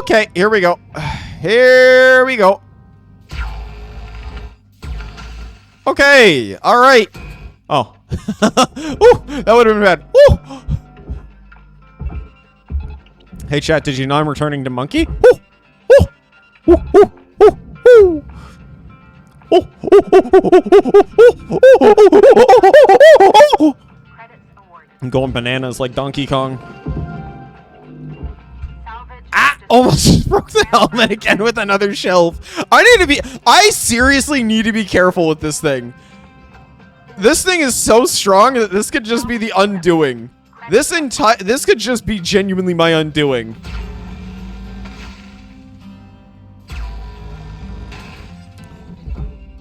Okay, here we go. Here we go. Okay, all right. Oh. Ooh, that would have been bad. Ooh. Hey, chat, did you know I'm returning to Monkey? Ooh. Ooh. Ooh. Ooh. Ooh. Credits awarded. I'm going bananas like Donkey Kong. Salvage Ah! registered. Almost broke the helmet again with another shelf. I seriously need to be careful with this thing. This thing is so strong that this could just be the undoing. This could just be genuinely my undoing.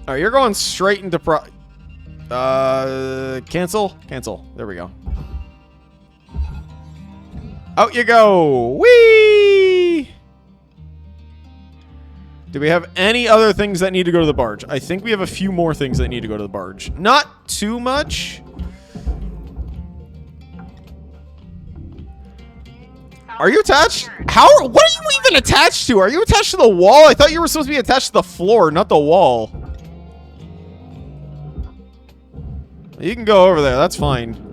Alright, you're going straight into cancel? Cancel. There we go. Out you go! Whee! Do we have any other things that need to go to the barge? I think we have a few more things that need to go to the barge. Not too much. Are you attached? What are you even attached to? Are you attached to the wall? I thought you were supposed to be attached to the floor, not the wall. You can go over there. That's fine.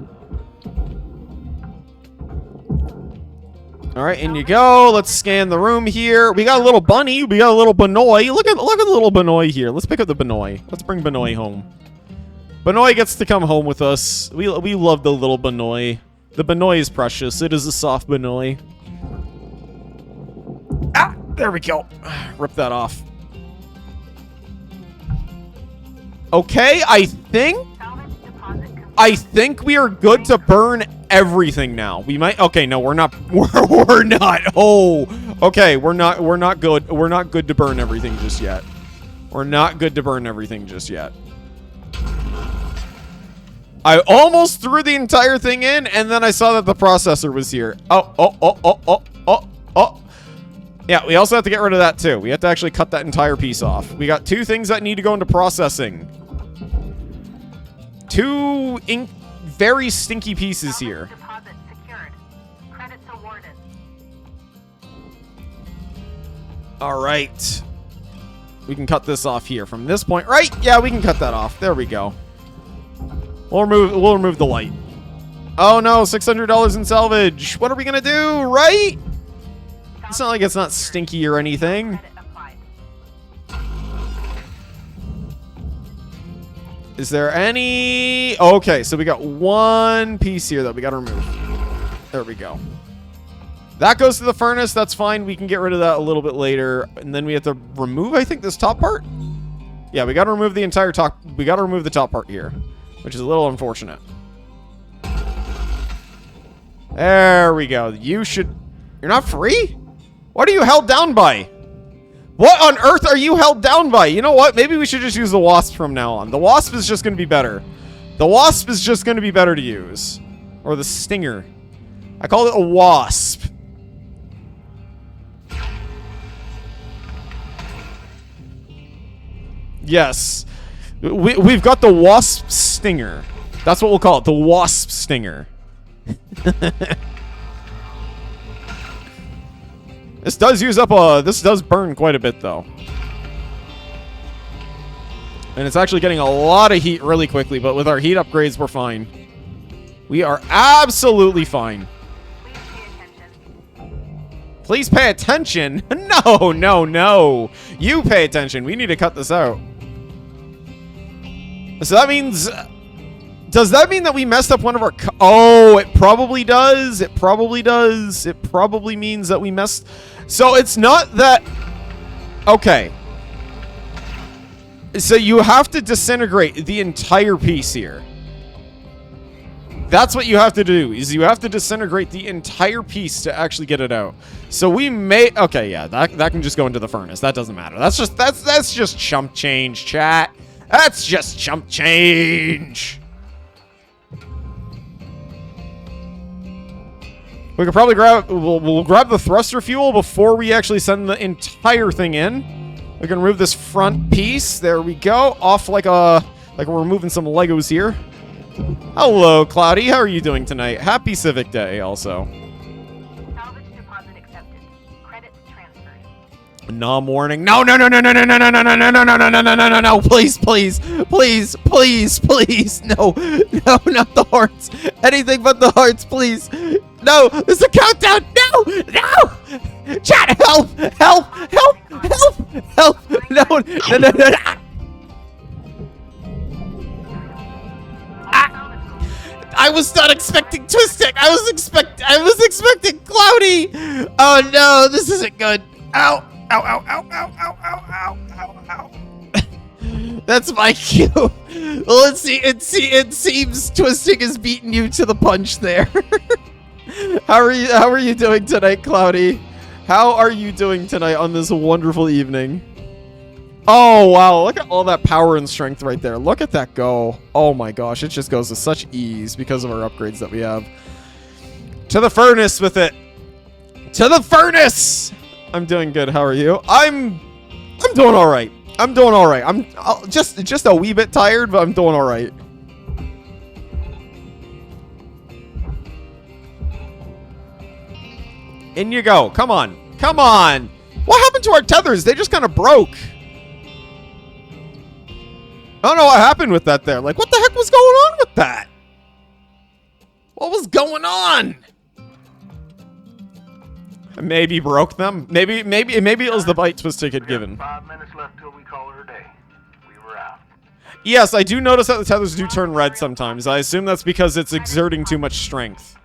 All right, in you go. Let's scan the room here. We got a little bunny. We got a little Benoy. Look at the little Benoy here. Let's pick up the Benoy. Let's bring Benoy home. Benoy gets to come home with us. We love the little Benoy. The Benoy is precious. It is a soft Benoy. Ah, there we go. Rip that off. Okay, I think we are good to burn everything now. We might. Okay, no, we're not. We're not. Oh, okay, we're not good. We're not good to burn everything just yet. We're not good to burn everything just yet. I almost threw the entire thing in, and then I saw that the processor was here. Oh. Yeah, we also have to get rid of that too. We have to actually cut that entire piece off. We got two things that need to go into processing. Two very stinky pieces here. Deposit secured. Credits awarded. All right. We can cut this off here from this point. Right? Yeah, we can cut that off. There we go. We'll remove the light. Oh no, $600 in salvage. What are we gonna do? Right? It's not like it's not stinky or anything. Credit applied. Is there any... Okay, so we got one piece here that we got to remove. There we go. That goes to the furnace. That's fine. We can get rid of that a little bit later. And then we have to remove, I think, this top part. Yeah, we got to remove the entire top. We got to remove the top part here, which is a little unfortunate. There we go. You're not free? What are you held down by? What on earth are you held down by? You know what? Maybe we should just use the wasp from now on. The wasp is just going to be better. The wasp is just going to be better to use. Or the stinger. I call it a wasp. Yes. We've got the wasp stinger. That's what we'll call it. The wasp stinger. This does use up this does burn quite a bit though. And it's actually getting a lot of heat really quickly, but with our heat upgrades, we're fine. We are absolutely fine. Please pay attention. No, no, no. You pay attention. We need to cut this out. So that means... Does that mean that we messed up one of our... Oh, it probably does. It probably does. It probably means that we messed... So it's not that... Okay. So you have to disintegrate the entire piece here. That's what you have to do, is you have to disintegrate the entire piece to actually get it out. So we may... Okay, yeah, that can just go into the furnace. That doesn't matter. That's just chump change, chat. That's just chump change. We could probably grab, we'll grab the thruster fuel before we actually send the entire thing in. We can remove this front piece. There we go. Off like we're removing some Legos here. Hello, Cloudy. How are you doing tonight? Happy Civic Day, also. Salvage deposit accepted. Credits transferred. Nom warning. No, no, no, no, no, no, no, no, no, no, no, no, no, no, no, no, no, no. Please, please, please, please, please. No, no, not the hearts. Anything but the hearts, please. No, there's a countdown. No, no. Chat, help, help, help, help, help. No, no, no, no. I was not expecting Twistic. I was expecting Cloudy. Oh no, this isn't good. Ow, ow, ow, ow, ow, ow, ow, ow, ow, ow. That's my cue. Well, it seems Twisting is beating you to the punch there. How are you doing tonight, Cloudy? How are you doing tonight on this wonderful evening? Oh, wow. Look at all that power and strength right there. Look at that go. Oh, my gosh. It just goes with such ease because of our upgrades that we have. To the furnace with it. To the furnace. I'm doing good. How are you? I'm doing all right. I'm doing all right. I'm just a wee bit tired, but I'm doing all right. In you go. Come on. Come on. What happened to our tethers? They just kind of broke. I don't know what happened with that there. Like, what the heck was going on with that? What was going on? Maybe broke them. Maybe it was the bite Twistic had given. 5 minutes left till we call it a day. We were out. Yes, I do notice that the tethers do turn red sometimes. I assume that's because it's exerting too much strength.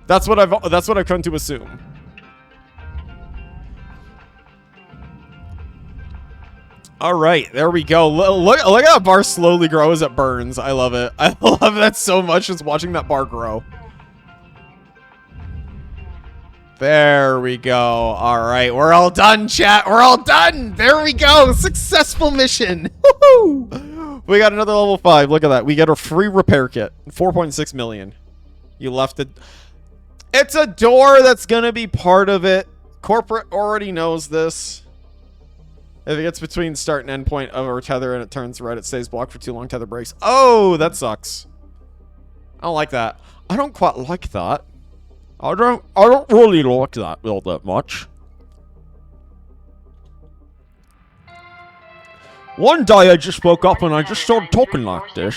That's what I've come to assume. All right, there we go. Look at that bar slowly grow as it burns. I love it. I love that so much, just watching that bar grow. There we go. All right, we're all done, chat. We're all done. There we go. Successful mission. Woohoo! We got another level 5. Look at that. We get a free repair kit. 4.6 million. You left it. It's a door that's going to be part of it. Corporate already knows this. If it gets between start and end point of our tether and it turns red, it stays blocked for too long. Tether breaks. Oh, that sucks. I don't like that. I don't quite like that. I don't really like that all that much. One day I just woke up and I just started talking like this.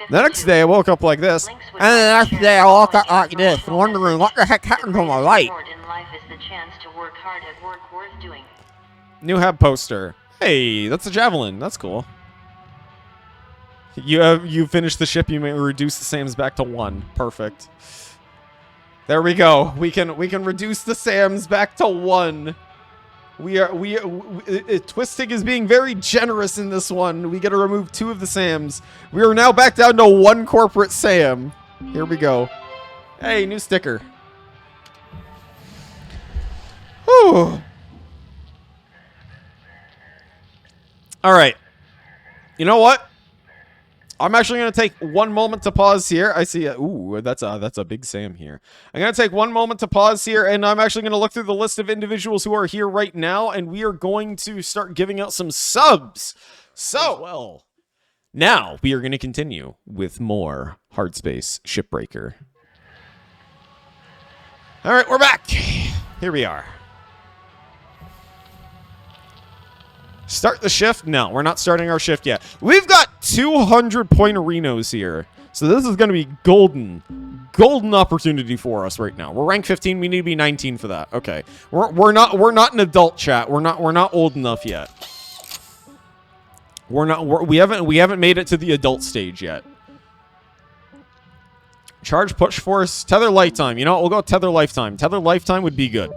The next day I woke up like this. And the next day I woke up like this, wondering what the heck happened to my light. New hab poster. Hey, that's a javelin. That's cool. You finished the ship. You may reduce the SAMs back to 1. Perfect. There we go. We can reduce the SAMs back to 1. Twistig is being very generous in this one. We got to remove 2 of the SAMs. We are now back down to 1 corporate SAM. Here we go. Hey, new sticker. Whew. All right. You know what? I'm actually going to take 1 moment to pause here. I see. Ooh, that's a big Sam here. I'm going to take 1 moment to pause here, and I'm actually going to look through the list of individuals who are here right now, and we are going to start giving out some subs. So, well, now we are going to continue with more Hardspace Shipbreaker. All right, we're back. Here we are. Start the shift? No, we're not starting our shift yet. We've got 200 pointerinos here. So this is going to be golden opportunity for us right now. We're rank 15. We need to be 19 for that. Okay. We're not an adult, chat. We're not old enough yet. We haven't made it to the adult stage yet. Charge push force, tether lifetime. You know what? We'll go tether lifetime. Tether lifetime would be good.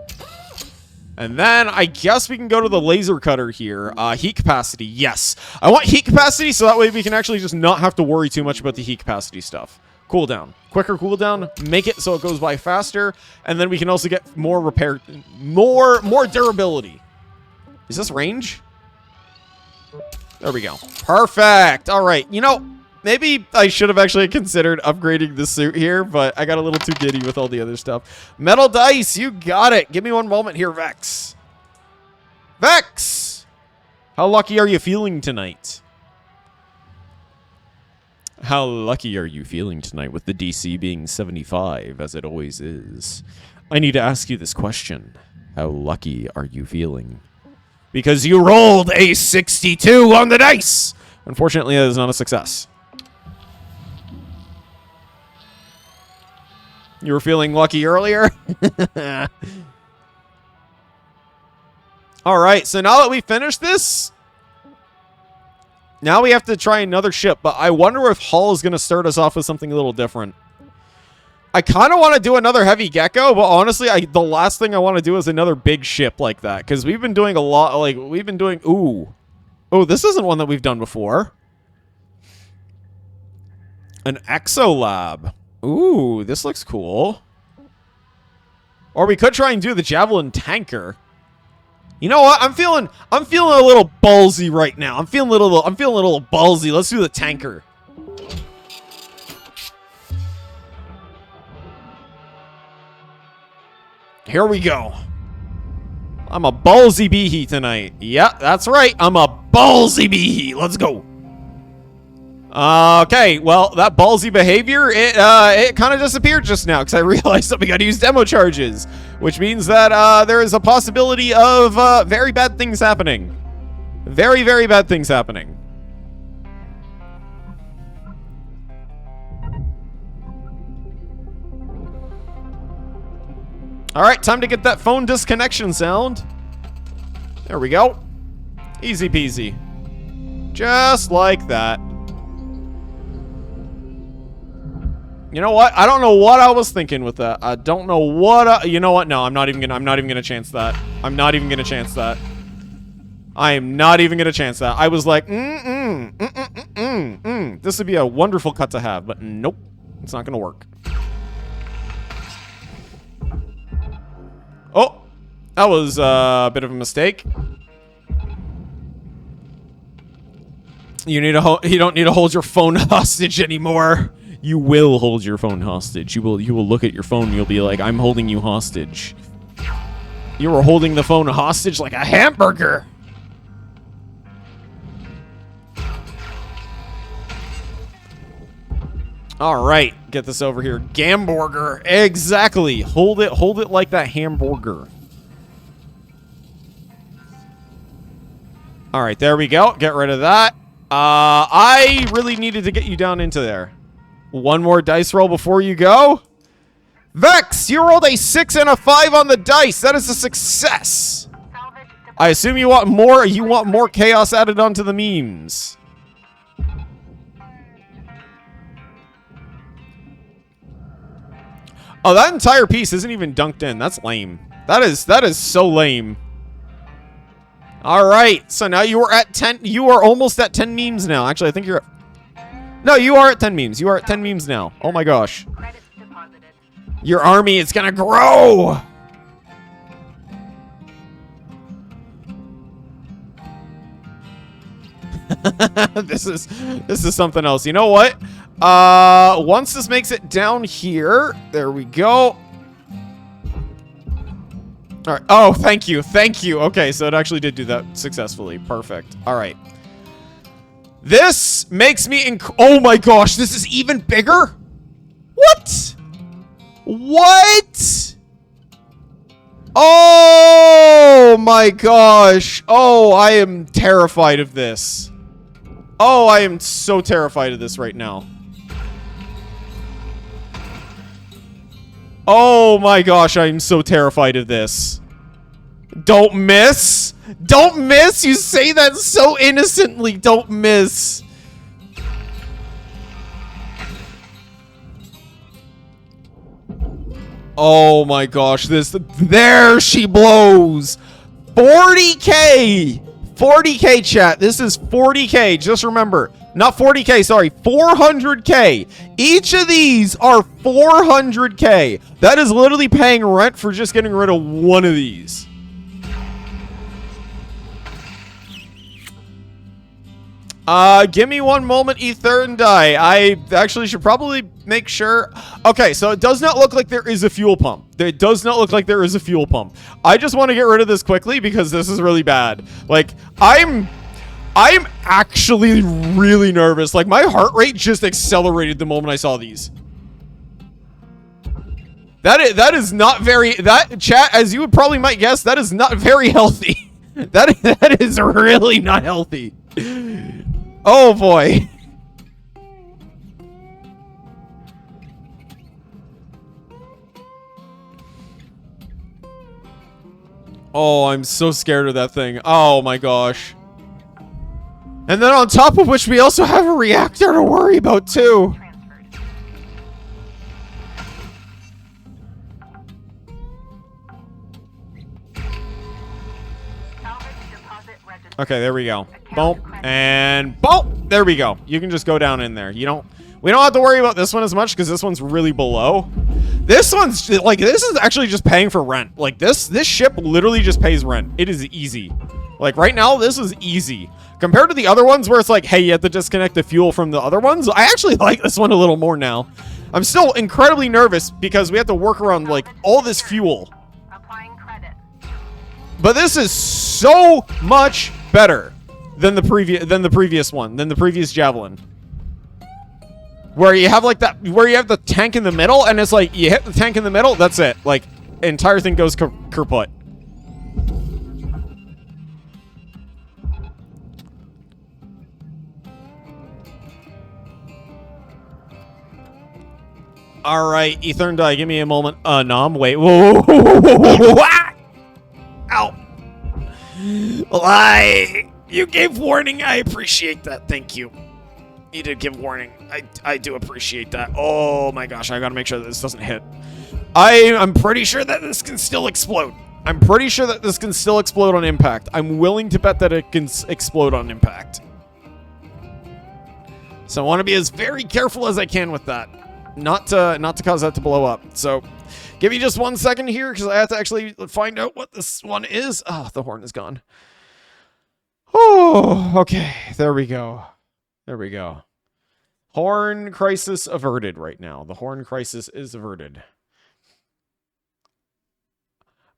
And then I guess we can go to the laser cutter here. Heat capacity, yes. I want heat capacity so that way we can actually just not have to worry too much about the heat capacity stuff. Cooldown. Quicker cooldown. Make it so it goes by faster. And then we can also get more repair, more durability. Is this range? There we go. Perfect. All right. You know, Maybe I should have actually considered upgrading the suit here, but I got a little too giddy with all the other stuff. Metal dice, you got it. Give me one moment here, Vex. Vex! How lucky are you feeling tonight? How lucky are you feeling tonight with the DC being 75, as it always is? I need to ask you this question. How lucky are you feeling? Because you rolled a 62 on the dice! Unfortunately, that is not a success. You were feeling lucky earlier? Alright, so now that we finished this, now we have to try another ship, but I wonder if Hull is going to start us off with something a little different. I kind of want to do another heavy gecko, but honestly, the last thing I want to do is another big ship like that, because we've been doing a lot, like, we've been doing, ooh. Oh, this isn't one that we've done before. An exolab. Ooh, this looks cool. Or we could try and do the javelin tanker. You know what? I'm feeling a little ballsy right now. I'm feeling a little ballsy. Let's do the tanker. Here we go. I'm a ballsy beehee tonight. Yeah, that's right. I'm a ballsy beehee. Let's go. Okay, well, that ballsy behavior, it kind of disappeared just now because I realized that we got to use demo charges, which means that there is a possibility of very bad things happening. Very, very bad things happening. All right, time to get that phone disconnection sound. There we go. Easy peasy. Just like that. You know what? I don't know what I was thinking with that. I don't know what. You know what? No, I'm not even gonna chance that. I'm not even gonna chance that. I am not even gonna chance that. I was like, this would be a wonderful cut to have, but nope, it's not gonna work. Oh, that was a bit of a mistake. You don't need to hold your phone hostage anymore. You will hold your phone hostage. You will look at your phone and you'll be like, I'm holding you hostage. You were holding the phone hostage like a hamburger. All right, get this over here. Gamburger. Exactly. Hold it like that hamburger. All right, there we go. Get rid of that. I really needed to get you down into there. One more dice roll before you go. Vex, you rolled a 6 and a 5 on the dice. That is a success. I assume you want more. You want more chaos added onto the memes. Oh, that entire piece isn't even dunked in. That's lame. That is so lame. All right, so now you are at 10. You are almost at 10 memes now. Actually, I think you're at... No, you are at 10 memes. You are at 10 memes now. Oh my gosh. Your army is gonna grow! This is something else. You know what? Once this makes it down here, there we go. All right. Oh, thank you. Thank you. Okay, so it actually did do that successfully. Perfect. All right. This makes me oh my gosh, this is even bigger? What? What? Oh my gosh. Oh, I am terrified of this. Oh, I am so terrified of this right now. Oh my gosh, I am so terrified of this. Don't miss. Don't miss. You say that so innocently. Don't miss. Oh my gosh, there she blows. 40K. 40K chat. This is 40K. Just remember, not 40K, sorry, 400K. Each of these are 400K. That is literally paying rent for just getting rid of one of these. Give me one moment, Ether and die. I actually should probably make sure. Okay, so it does not look like there is a fuel pump. It does not look like there is a fuel pump. I just want to get rid of this quickly because this is really bad. Like, I'm actually really nervous. Like, my heart rate just accelerated the moment I saw these. That is not very, that chat, as you would probably might guess, that is not very healthy. That is really not healthy. Oh boy. Oh, I'm so scared of that thing. Oh my gosh. And then on top of which we also have a reactor to worry about too. Okay, there we go. Boom. And boom. There we go. You can just go down in there. We don't have to worry about this one as much because this one's really below. This one's like, this is actually just paying for rent. Like this ship literally just pays rent. It is easy. Like right now, this is easy. Compared to the other ones where it's like, hey, you have to disconnect the fuel from the other ones. I actually like this one a little more now. I'm still incredibly nervous because we have to work around like all this fuel. But this is so much better than the previous Javelin. Where you have like that, where you have the tank in the middle, and it's like, you hit the tank in the middle, that's it. Like, entire thing goes kaput. Alright, Ether and Die, give me a moment. Nom, wait. Whoa, whoa, whoa, whoa, whoa, whoa. Ow. Well, you gave warning. I appreciate that. Thank you. You did give warning. I do appreciate that. Oh my gosh, I gotta make sure that this doesn't hit. I'm pretty sure that this can still explode. I'm pretty sure that this can still explode on impact. I'm willing to bet that it can explode on impact. So I want to be as very careful as I can with that. Not to cause that to blow up. So give me just 1 second here because I have to actually find out what this one is. Oh, the horn is gone. Oh, okay. There we go. There we go. Horn crisis averted right now. The horn crisis is averted.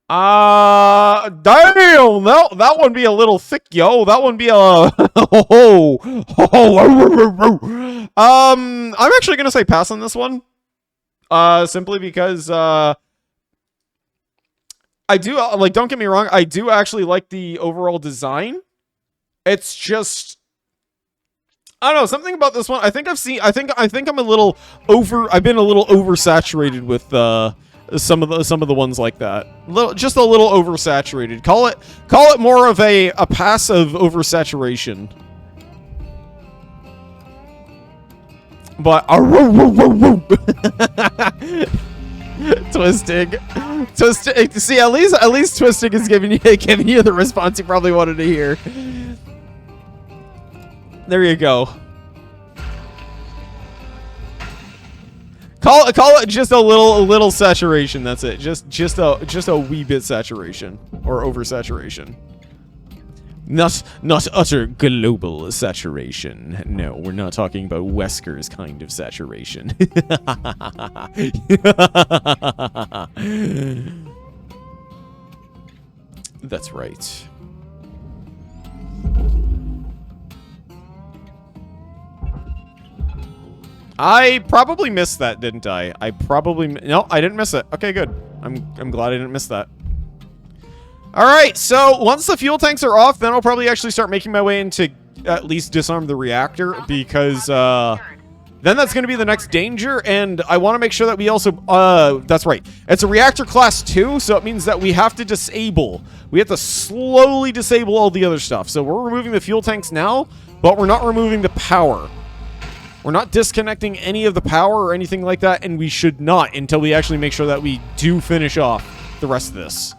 Damn, that one be a little thick, yo. That one be a I'm actually gonna say pass on this one. Simply because I do like, don't get me wrong, I do actually like the overall design. It's just, I don't know, something about this one. I think I'm a little I've been a little oversaturated with some of the ones like that. Just a little oversaturated. Call it more of a passive oversaturation. But Twisting. See, at least Twisting is giving you the response you probably wanted to hear. There you go. Call it just a little saturation. That's it. Just a wee bit saturation or oversaturation. Not utter global saturation. No, we're not talking about Wesker's kind of saturation. That's right. I probably missed that, didn't I? No, I didn't miss it. Okay, good. I'm glad I didn't miss that. All right, so once the fuel tanks are off, then I'll probably actually start making my way into at least disarm the reactor, because then that's going to be the next danger, and I want to make sure that we also, that's right, it's a reactor class 2, so it means that we have to slowly disable all the other stuff. So we're removing the fuel tanks now, but we're not removing the power. We're not disconnecting any of the power or anything like that, and we should not until we actually make sure that we do finish off the rest of this.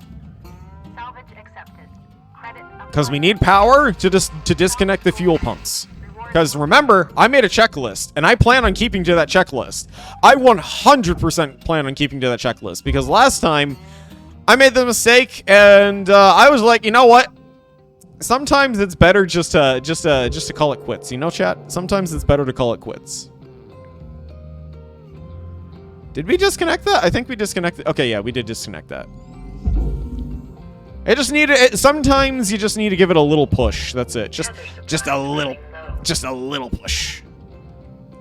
Because we need power to disconnect the fuel pumps. Because remember, I made a checklist, and I plan on keeping to that checklist. I 100% plan on keeping to that checklist, because last time I made the mistake, and I was like, you know what? sometimes it's better just to call it quits. You know, chat? Sometimes it's better to call it quits. Did we disconnect that? I think we disconnected. Okay, yeah, we did disconnect that. I just need it. Sometimes you just need to give it a little push. That's it. Just a little push.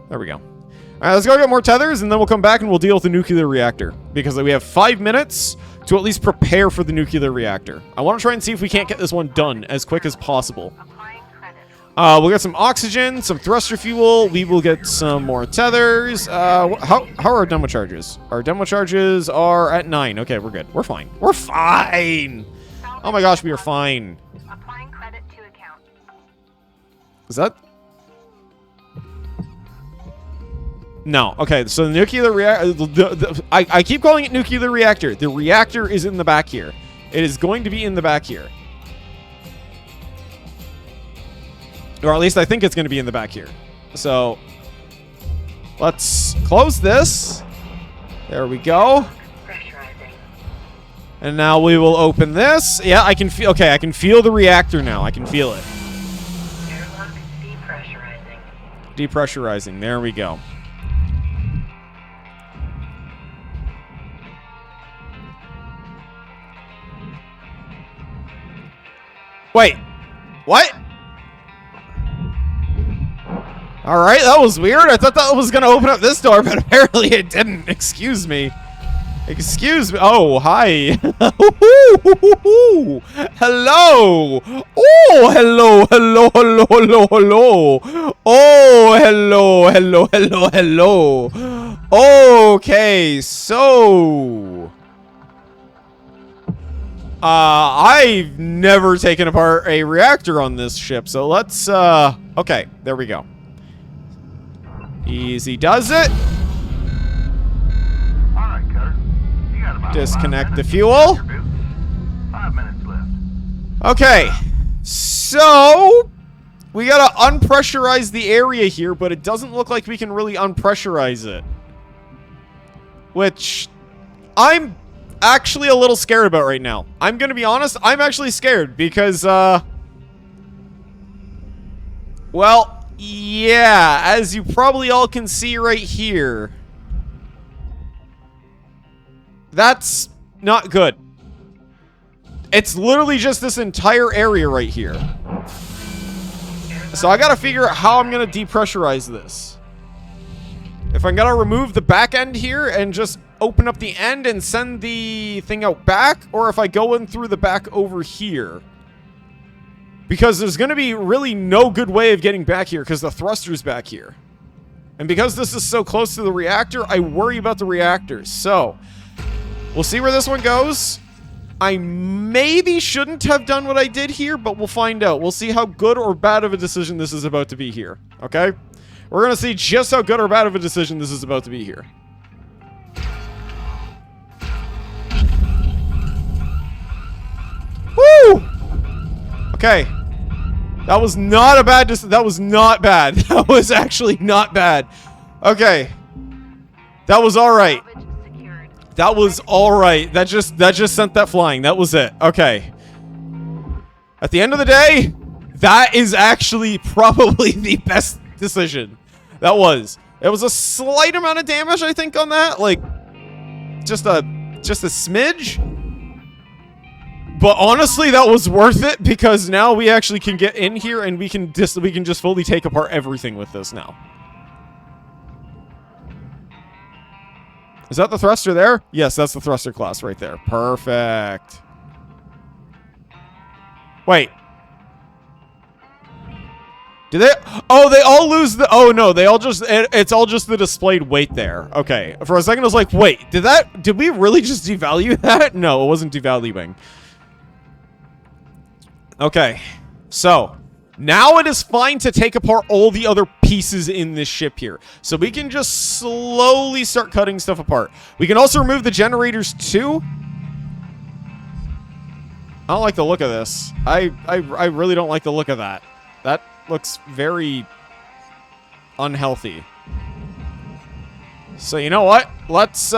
There we go. All right, let's go get more tethers, and then we'll come back and we'll deal with the nuclear reactor, because we have 5 minutes to at least prepare for the nuclear reactor. I want to try and see if we can't get this one done as quick as possible. We'll get some oxygen, some thruster fuel. We will get some more tethers. How are our demo charges? Our demo charges are at 9. Okay, we're good. We're fine. We're fine. Oh my gosh, we are fine. Applying credit to account. Is that? No. Okay, so the nuclear reactor... I keep calling it nuclear reactor. The reactor is in the back here. It is going to be in the back here. Or at least I think it's going to be in the back here. So, let's close this. There we go. And now we will open this. Yeah, I can feel... Okay, I can feel the reactor now. I can feel it. Airlock depressurizing. Depressurizing. There we go. Wait. What? Alright, that was weird. I thought that was going to open up this door, but apparently it didn't. Excuse me. Excuse me. Oh, hi. Hello. Oh, hello, hello, hello, hello, hello. Oh, hello, hello, hello, hello. Okay, so... I've never taken apart a reactor on this ship, so let's, okay, there we go. Easy does it. Alright, Cutter. You got about Disconnect 5 the minutes fuel. to get your boots. 5 minutes left. Okay, so we gotta unpressurize the area here, but it doesn't look like we can really unpressurize it. Which I'm actually a little scared about right now. I'm gonna be honest, I'm actually scared because, well, yeah, as you probably all can see right here, that's not good. It's literally just this entire area right here. So I gotta figure out how I'm gonna depressurize this. If I'm gonna remove the back end here and just open up the end and send the thing out back, or if I go in through the back over here. Because there's gonna be really no good way of getting back here because the thruster's back here. And because this is so close to the reactor, I worry about the reactors. So, we'll see where this one goes. I maybe shouldn't have done what I did here, but we'll find out. We'll see how good or bad of a decision this is about to be here. Okay? We're gonna see just how good or bad of a decision this is about to be here. Woo! Okay. That was not a bad that was not bad. That was actually not bad. Okay. That was alright. That was alright. That just sent that flying. That was it. Okay. At the end of the day, that is actually probably the best decision. That was. It was a slight amount of damage, I think, on that. Like, just a smidge. But honestly, that was worth it because now we actually can get in here and we can just fully take apart everything with this now. Is that the thruster there? Yes, that's the thruster class right there. Perfect. Wait. Do they? Oh, they all lose the... Oh, no. They all just... It's all just the displayed weight there. Okay. For a second, I was like, wait. Did we really just devalue that? No, it wasn't devaluing. Okay. So, now it is fine to take apart all the other pieces in this ship here. So we can just slowly start cutting stuff apart. We can also remove the generators too. I don't like the look of this. I really don't like the look of that. That looks very unhealthy. So you know what? Let's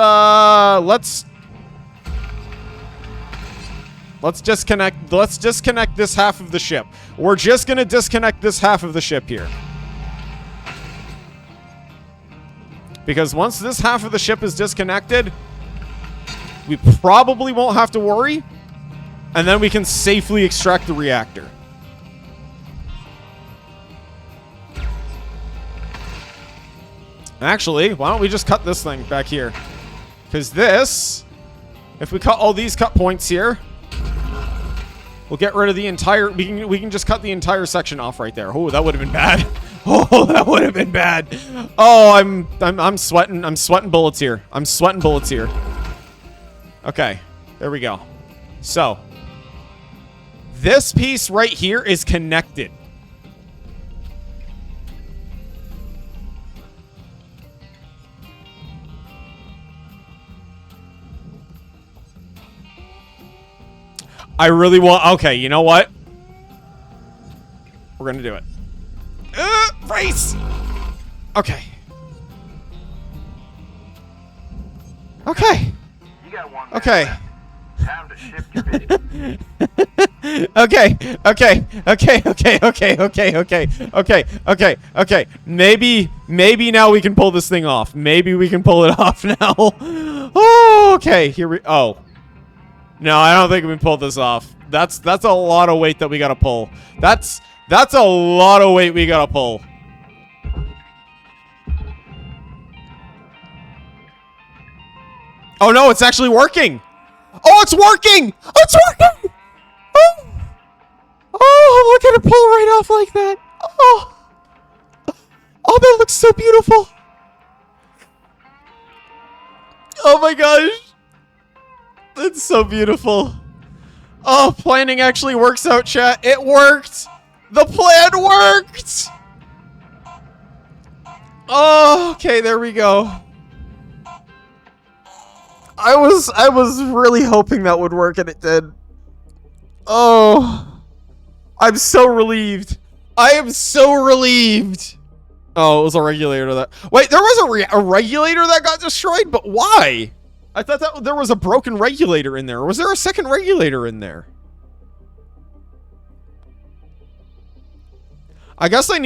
Let's disconnect this half of the ship. We're just gonna disconnect this half of the ship here. Because once this half of the ship is disconnected, we probably won't have to worry. And then we can safely extract the reactor. Actually, why don't we just cut this thing back here? Because this, if we cut all these cut points here, we'll get rid of the entire, we can just cut the entire section off right there. Oh, that would have been bad. Oh, that would have been bad. Oh, I'm sweating bullets here. I'm sweating bullets here. Okay, there we go. So, this piece right here is connected. I really want... Okay, you know what? We're gonna do it. Race! Okay. Okay. You got 1 minute Okay. left. Time to shift your vision. Okay. Maybe now we can pull this thing off. Maybe we can pull it off now. Oh, okay. Here we... Oh. No, I don't think we can pull this off. That's a lot of weight that we gotta pull. That's a lot of weight we gotta pull. Oh no, it's actually working! Oh, it's working! Oh, it's working! Oh, look at it pull right off like that. Oh, that looks so beautiful. Oh my gosh. That's so beautiful. Oh, planning actually works out, chat. It worked. The plan worked. Oh, okay, there we go. I was really hoping that would work, and it did. Oh, I'm so relieved. I am so relieved. Oh, it was a regulator that... Wait, there was a regulator that got destroyed? But why? I thought that there was a broken regulator in there. Or was there a second regulator in there? I guess I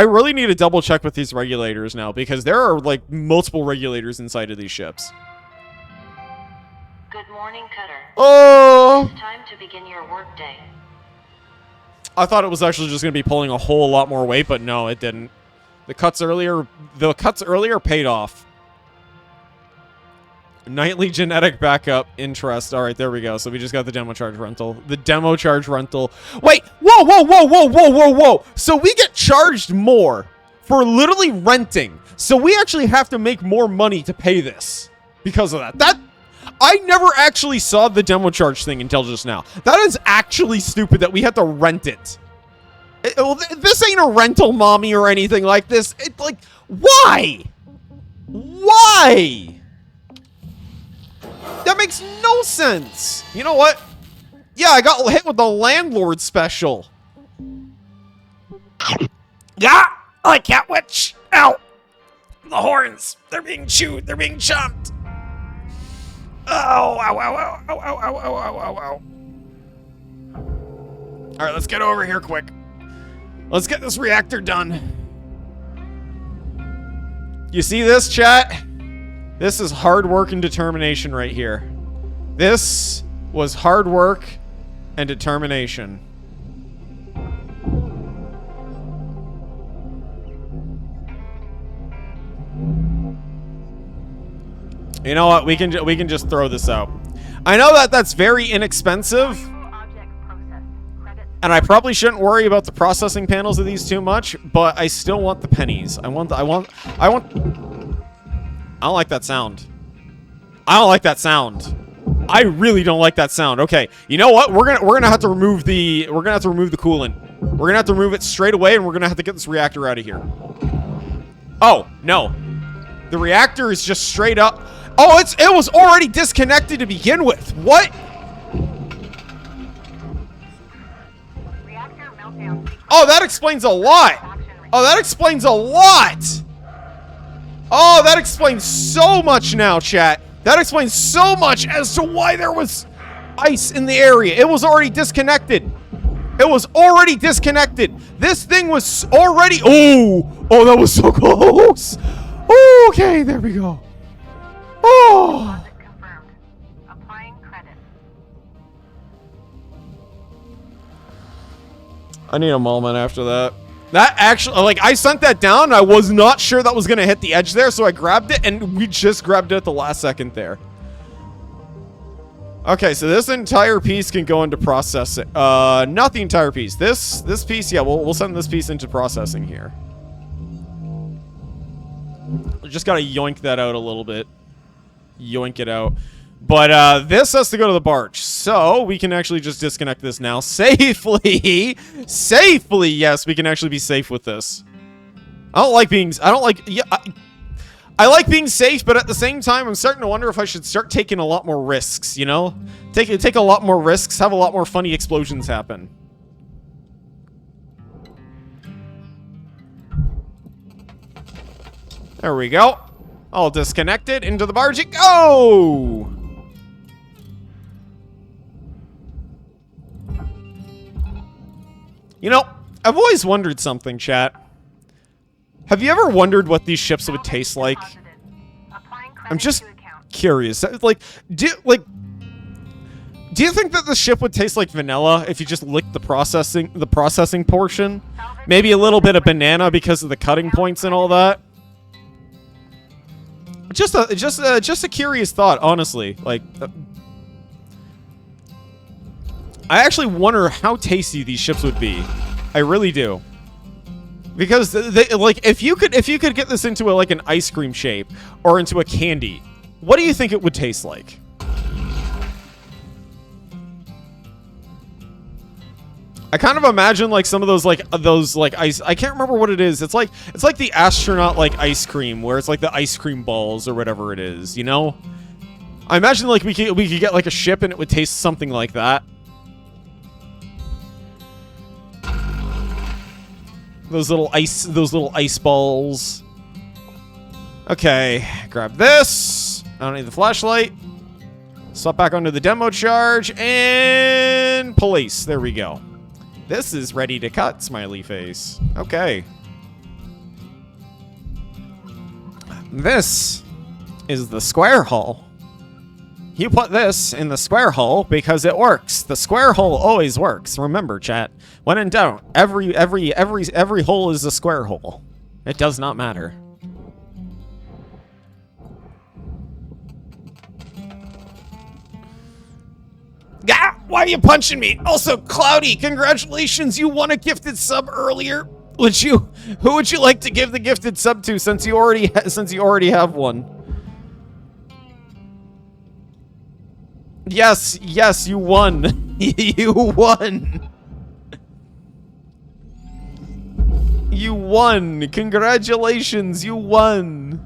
really need to double check with these regulators now, because there are, like, multiple regulators inside of these ships. Good morning, Cutter. Oh! It's time to begin your workday. I thought it was actually just going to be pulling a whole lot more weight, but no, it didn't. The cuts earlier paid off. Nightly genetic backup interest. All right, there we go. So we just got the demo charge rental. The demo charge rental. Wait, whoa. So we get charged more for literally renting. So we actually have to make more money to pay this because of that. I never actually saw the demo charge thing until just now. That is actually stupid that we had to rent it. This ain't a rental, mommy, or anything like this. Like, why? Why? That makes no sense. You know what? Yeah, I got hit with the landlord special. Yeah, I can't witch. Ow. The horns. They're being chewed. They're being chomped. Oh, ow. All right, let's get over here quick. Let's get this reactor done. You see this, chat? This is hard work and determination right here. This was hard work and determination. You know what? We can just throw this out. I know that that's very inexpensive, and I probably shouldn't worry about the processing panels of these too much, but I still want the pennies. I don't like that sound. I don't like that sound. I really don't like that sound. Okay, you know what? We're gonna have to remove the coolant. We're gonna have to remove it straight away, and we're gonna have to get this reactor out of here. Oh no, the reactor is just straight up. Oh, it was already disconnected to begin with. What? Oh, that explains a lot. Oh, that explains a lot. Oh, that explains so much now, chat. That explains so much as to why there was... ice in the area. It was already disconnected. It was already disconnected. This thing was already... Oh, that was so close. Oh, okay, there we go. Oh. Deposit confirmed. Applying credit. I need a moment after that. That actually, like, I sent that down, and I was not sure that was going to hit the edge there, so I grabbed it, and we just grabbed it at the last second there. Okay, so this entire piece can go into processing. Not the entire piece. This piece, yeah, we'll send this piece into processing here. Just gotta yoink that out a little bit. Yoink it out. But this has to go to the barge, so we can actually just disconnect this now safely. Safely, yes, we can actually be safe with this. I like being safe, but at the same time, I'm starting to wonder if I should start taking a lot more risks, you know? Take a lot more risks, have a lot more funny explosions happen. There we go. All disconnected, into the barge it go! You know, I've always wondered something, chat. Have you ever wondered what these ships would taste like? I'm just curious. Like, do you think that the ship would taste like vanilla if you just licked the processing portion? Maybe a little bit of banana because of the cutting points and all that. Just a curious thought, honestly. Like, I actually wonder how tasty these ships would be. I really do. Because like if you could get this into like an ice cream shape or into a candy, what do you think it would taste like? I kind of imagine like some of those ice. I can't remember what it is. It's like the astronaut like ice cream where it's like the ice cream balls or whatever it is. You know, I imagine like we could get like a ship and it would taste something like that. Those little ice balls. Okay, grab this. I don't need the flashlight. Swap back onto the demo charge and police. There we go. This is ready to cut, smiley face. Okay. This is the square hull. You put this in the square hole because it works. The square hole always works. Remember, chat. When in doubt, every hole is a square hole. It does not matter. Ah, why are you punching me? Also, Cloudy, congratulations, you won a gifted sub earlier. Who would you like to give the gifted sub to since you already have one? Yes, you won. You won. You won. Congratulations, you won.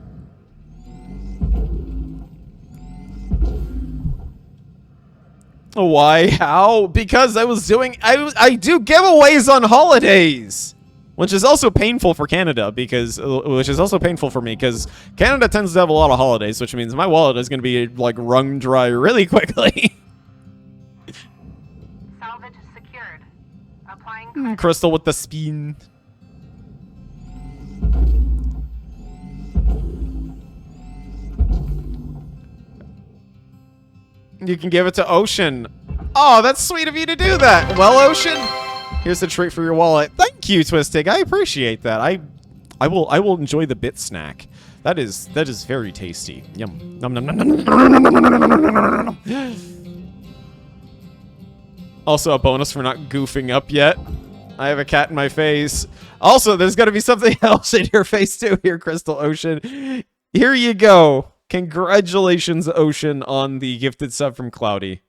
Why? How? Because I do giveaways on holidays. Which is also painful for Canada which is also painful for me because Canada tends to have a lot of holidays, which means my wallet is going to be like wrung dry really quickly. Salvage secured. Applying credit. Crystal with the spin. You can give it to Ocean. Oh, that's sweet of you to do that. Well, Ocean, here's the treat for your wallet. Thank you, Twistig. I appreciate that. I will enjoy the bit snack. That is very tasty. Yum. Nom nom nom nom nom nom nom nom. Also a bonus for not goofing up yet. I have a cat in my face. Also, there's got to be something else in your face too here, Crystal Ocean. Here you go. Congratulations, Ocean, on the gifted sub from Cloudy.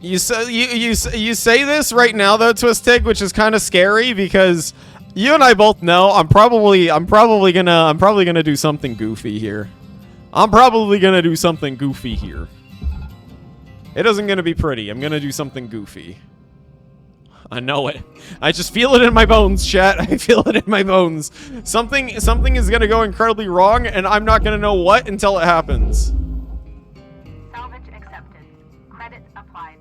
You say this right now though, Twistig, which is kind of scary because you and I both know I'm probably gonna do something goofy here. It isn't gonna be pretty. I'm gonna do something goofy. I know it. I just feel it in my bones, chat. I feel it in my bones. Something is gonna go incredibly wrong, and I'm not gonna know what until it happens. Salvage accepted. Credit applied.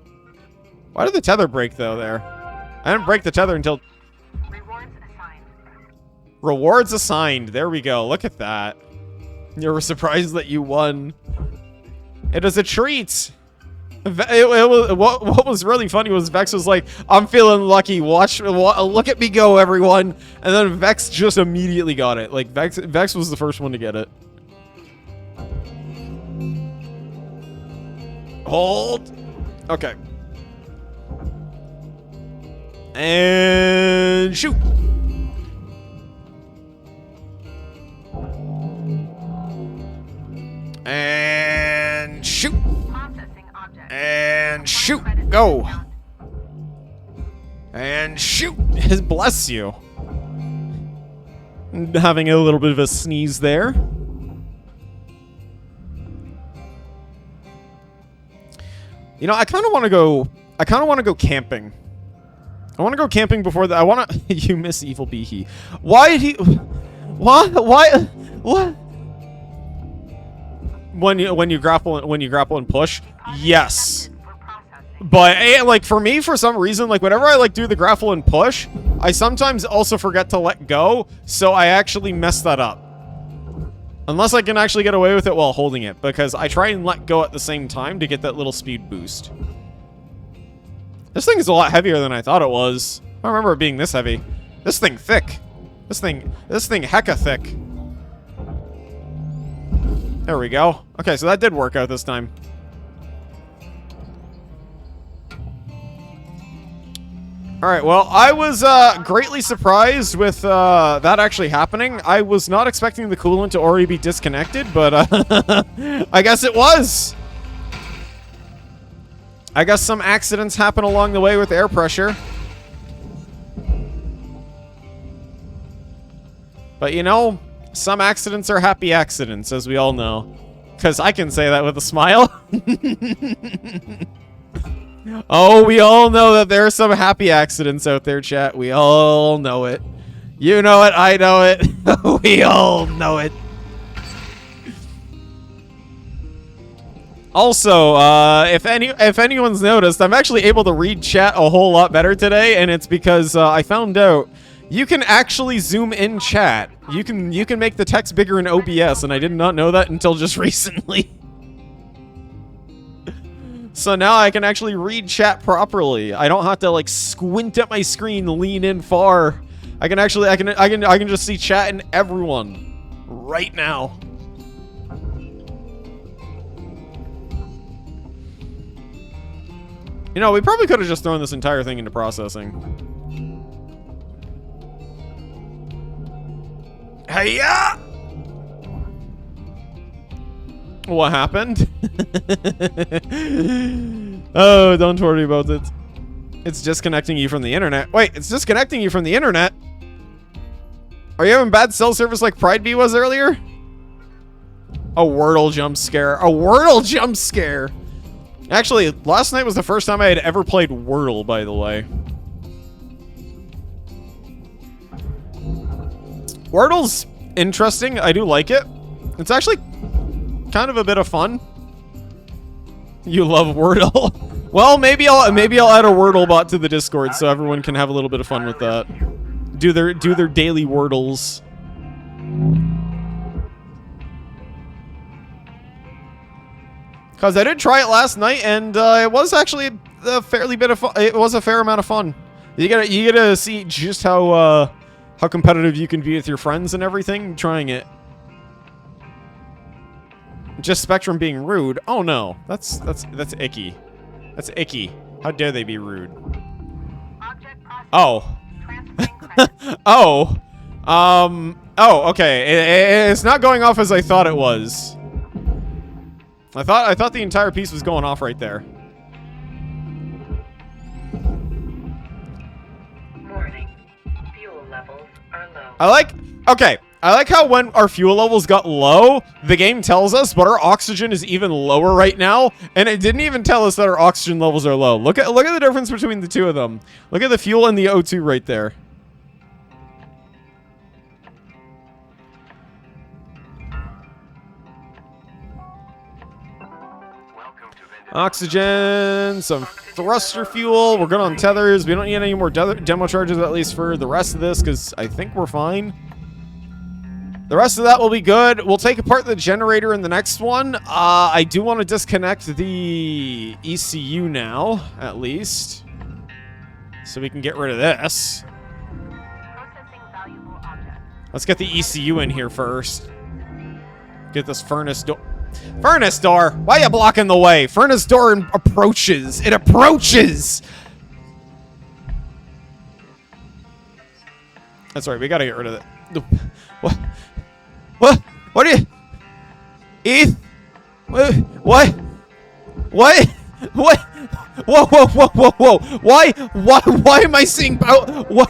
Why did the tether break, though, there? I didn't break the tether until... Rewards assigned. Rewards assigned. There we go. Look at that. You were surprised that you won. It is a treat. What was really funny was Vex was like, I'm feeling lucky. Look at me go, everyone. And then Vex just immediately got it. Like, Vex was the first one to get it. Hold. Okay. And shoot. And shoot. Processing object. And shoot. Go. And shoot. Bless you. Having a little bit of a sneeze there. You know, I kind of want to go camping. I want to go camping before that. I want to... You miss Evil Behe. Why did he... What? What? When you grapple and push, yes. But like for me, for some reason, like whenever I like do the grapple and push, I sometimes also forget to let go, so I actually mess that up. Unless I can actually get away with it while holding it, because I try and let go at the same time to get that little speed boost. This thing is a lot heavier than I thought it was. I don't remember it being this heavy. This thing thick. This thing hecka thick. There we go. Okay, so that did work out this time. Alright, well, I was greatly surprised with that actually happening. I was not expecting the coolant to already be disconnected, but I guess it was. I guess some accidents happen along the way with air pressure. But you know... Some accidents are happy accidents, as we all know. Because I can say that with a smile. Oh, we all know that there are some happy accidents out there, chat. We all know it. You know it, I know it. We all know it. Also, if anyone's noticed, I'm actually able to read chat a whole lot better today, and it's because I found out you can actually zoom in chat. You can make the text bigger in OBS, and I did not know that until just recently. So now I can actually read chat properly. I don't have to like squint at my screen, lean in far. I can actually I can just see chat and everyone right now. You know, we probably could have just thrown this entire thing into processing. Hey-ya! What happened? Oh, don't worry about it. It's disconnecting you from the internet. Wait, it's disconnecting you from the internet? Are you having bad cell service like Pride Bee was earlier? A Wordle jump scare. A Wordle jump scare! Actually, last night was the first time I had ever played Wordle, by the way. Wordle's interesting. I do like it. It's actually kind of a bit of fun. You love Wordle. Well, maybe I'll add a Wordle bot to the Discord so everyone can have a little bit of fun with that. Do their daily Wordles. Cause I did try it last night and it was actually a fairly bit of fun. It was a fair amount of fun. You gotta see just how competitive you can be with your friends and everything trying it. Just Spectrum being rude. Oh no, that's icky. That's icky. How dare they be rude? Oh. Oh. Oh, okay. It's not going off as I thought it was. I thought the entire piece was going off right there. Warning. Fuel levels are low. Okay. I like how when our fuel levels got low, the game tells us, but our oxygen is even lower right now, and it didn't even tell us that our oxygen levels are low. Look at the difference between the two of them. Look at the fuel and the O2 right there. Oxygen, some thruster fuel. We're good on tethers. We don't need any more demo charges, at least for the rest of this, because I think we're fine. The rest of that will be good. We'll take apart the generator in the next one. I do want to disconnect the ECU now, at least, so we can get rid of this. Processing valuable object. Let's get the ECU in here first. Get this furnace door. Furnace door? Why are you blocking the way? Furnace door approaches. It approaches! That's right, we gotta get rid of it. What? What? What are you... Eth? What? What? What? Whoa, whoa, whoa, whoa, whoa. Why am I seeing what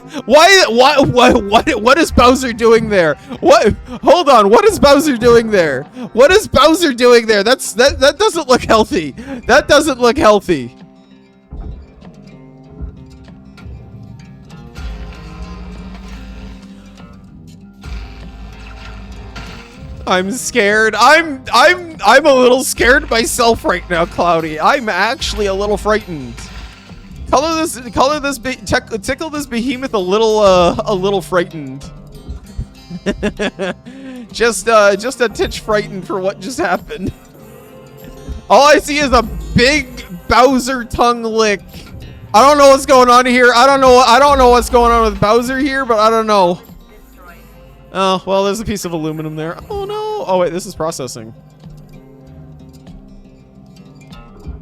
is Bowser doing there? What? Hold on, what is Bowser doing there? What is Bowser doing there? That doesn't look healthy. That doesn't look healthy. I'm scared. I'm a little scared myself right now, Cloudy. I'm actually a little frightened. Tickle this behemoth a little frightened. just a titch frightened for what just happened. All I see is a big Bowser tongue lick. I don't know what's going on here. I don't know what's going on with Bowser here, but I don't know. Oh, well, there's a piece of aluminum there. Oh, no. Oh, wait, this is processing.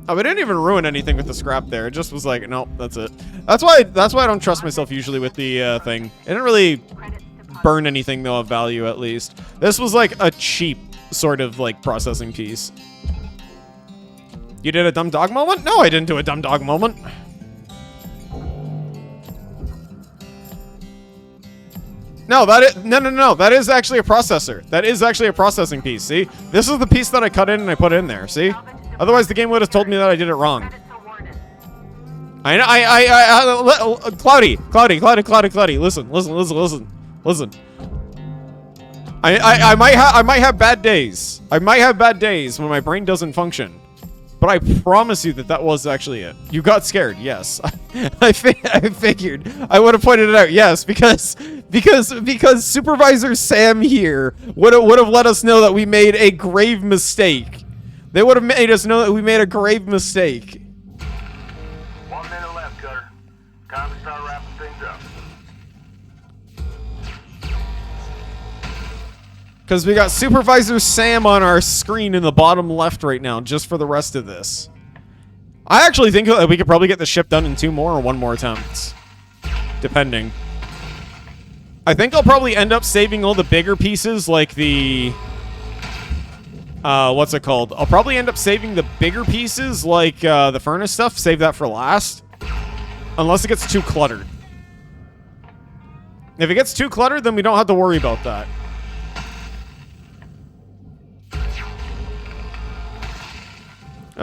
Oh, we didn't even ruin anything with the scrap there. It just was like, nope, that's it. That's why I don't trust myself usually with the thing. It didn't really burn anything, though, of value, at least. This was like a cheap sort of, like, processing piece. You did a dumb dog moment? No, I didn't do a dumb dog moment. No, no. That is actually a processor. That is actually a processing piece. See, this is the piece that I cut in and I put in there. See, otherwise the game would have told me that I did it wrong. Cloudy. Listen. I might have bad days. I might have bad days when my brain doesn't function. But I promise you that was actually it. You got scared, yes. I figured. I would have pointed it out, yes, because Supervisor Sam here would have let us know that we made a grave mistake. They would have made us know that we made a grave mistake. 1 minute left, Cutter. Time to start wrapping things up. Because we got Supervisor Sam on our screen in the bottom left right now, just for the rest of this. I actually think that we could probably get the ship done in 2 more or 1 more attempts. Depending. I think I'll probably end up saving all the bigger pieces, like the... what's it called? I'll probably end up saving the bigger pieces, like the furnace stuff. Save that for last. Unless it gets too cluttered. If it gets too cluttered, then we don't have to worry about that.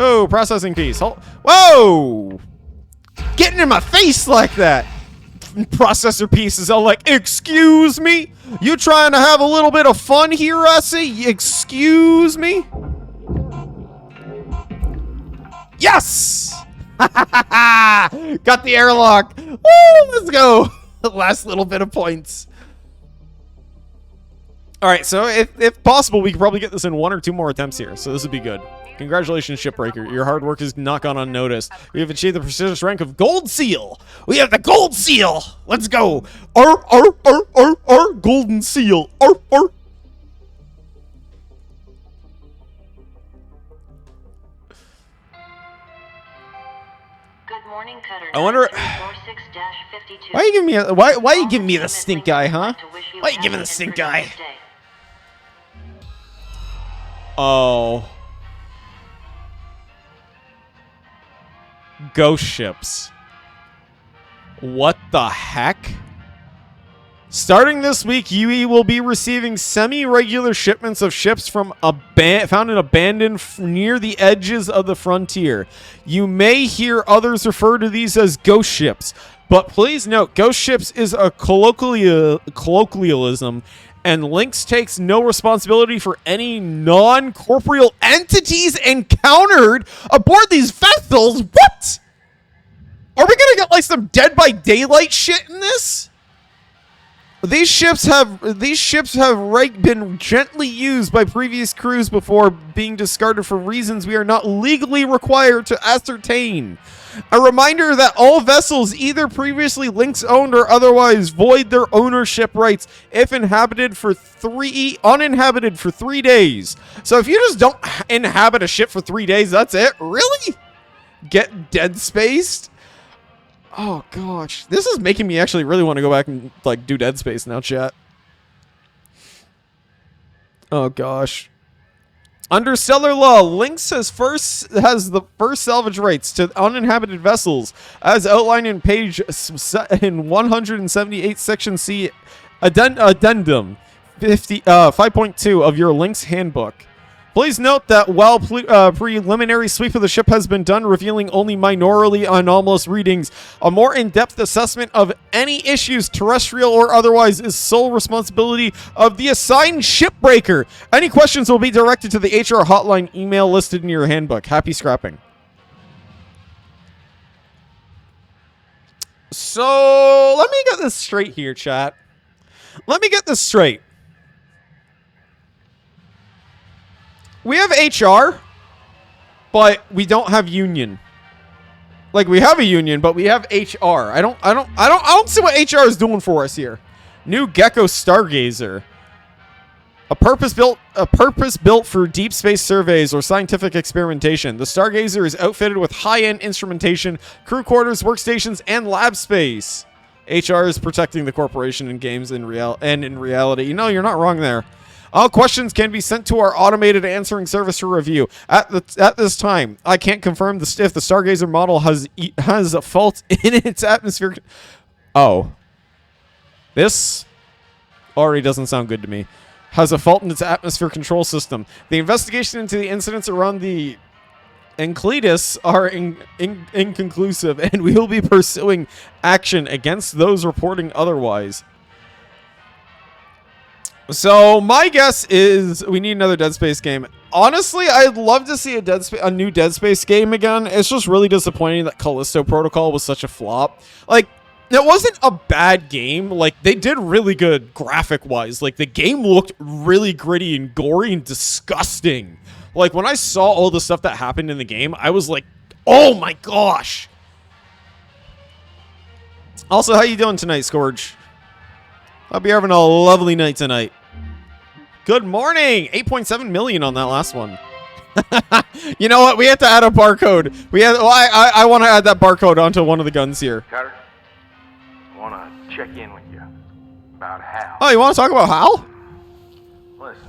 Oh, processing piece. Whoa! Getting in my face like that! Processor piece is all like, excuse me? You trying to have a little bit of fun here, I see? Excuse me? Yes! Got the airlock. Woo! Let's go. Last little bit of points. Alright, so if possible, we could probably get this in 1 or 2 more attempts here. So this would be good. Congratulations, Shipbreaker. Your hard work has not gone unnoticed. We have achieved the prestigious rank of Gold Seal. We have the Gold Seal. Let's go. Golden Seal. Good morning, Cutter. I wonder... 46-52. Why are you giving me why are you giving me the stink eye, huh? Why are you giving the stink eye? Oh. Ghost ships. What the heck? Starting this week, UE will be receiving semi-regular shipments of ships from found in abandoned near the edges of the frontier. You may hear others refer to these as ghost ships, but please note, ghost ships is a colloquialism, and Lynx takes no responsibility for any non-corporeal entities encountered aboard these vessels. What? Are we gonna get like some Dead by Daylight shit in this? These ships have been gently used by previous crews before being discarded for reasons we are not legally required to ascertain. A reminder that all vessels either previously Lynx owned or otherwise void their ownership rights if uninhabited for 3 days. So if you just don't inhabit a ship for 3 days, that's it? Really? Get dead spaced? Oh gosh, this is making me actually really want to go back and like do Dead Space now, chat. Oh gosh. Under stellar law, Lynx has the first salvage rights to uninhabited vessels, as outlined in page 178, section C, addendum 5.2 of your Lynx handbook. Please note that while preliminary sweep of the ship has been done, revealing only minorly anomalous readings, a more in-depth assessment of any issues, terrestrial or otherwise, is sole responsibility of the assigned shipbreaker. Any questions will be directed to the HR hotline email listed in your handbook. Happy scrapping. So, let me get this straight here, chat. Let me get this straight. We have HR, but we don't have union. Like, we have a union, but we have HR. I don't see what HR is doing for us here. New Gecko Stargazer. A purpose built for deep space surveys or scientific experimentation. The Stargazer is outfitted with high-end instrumentation, crew quarters, workstations, and lab space. HR is protecting the corporation in games in reality. You know, you're not wrong there. All questions can be sent to our automated answering service for review. At this time, I can't confirm if the Stargazer model has a fault in its atmosphere. Oh. This already doesn't sound good to me. Has a fault in its atmosphere control system. The investigation into the incidents around the Encletus are inconclusive, and we will be pursuing action against those reporting otherwise. So my guess is we need another Dead Space game. Honestly, I'd love to see a new Dead Space game again. It's just really disappointing that Callisto Protocol was such a flop. Like, it wasn't a bad game. Like, they did really good graphic-wise. Like, the game looked really gritty and gory and disgusting. Like, when I saw all the stuff that happened in the game, I was like, oh my gosh. Also, how you doing tonight, Scourge? I'll be having a lovely night tonight. Good morning! 8.7 million on that last one. You know what? We have to add a barcode. I want to add that barcode onto one of the guns here. Carter, I want to check in with you about Hal. Oh, you want to talk about Hal? Listen,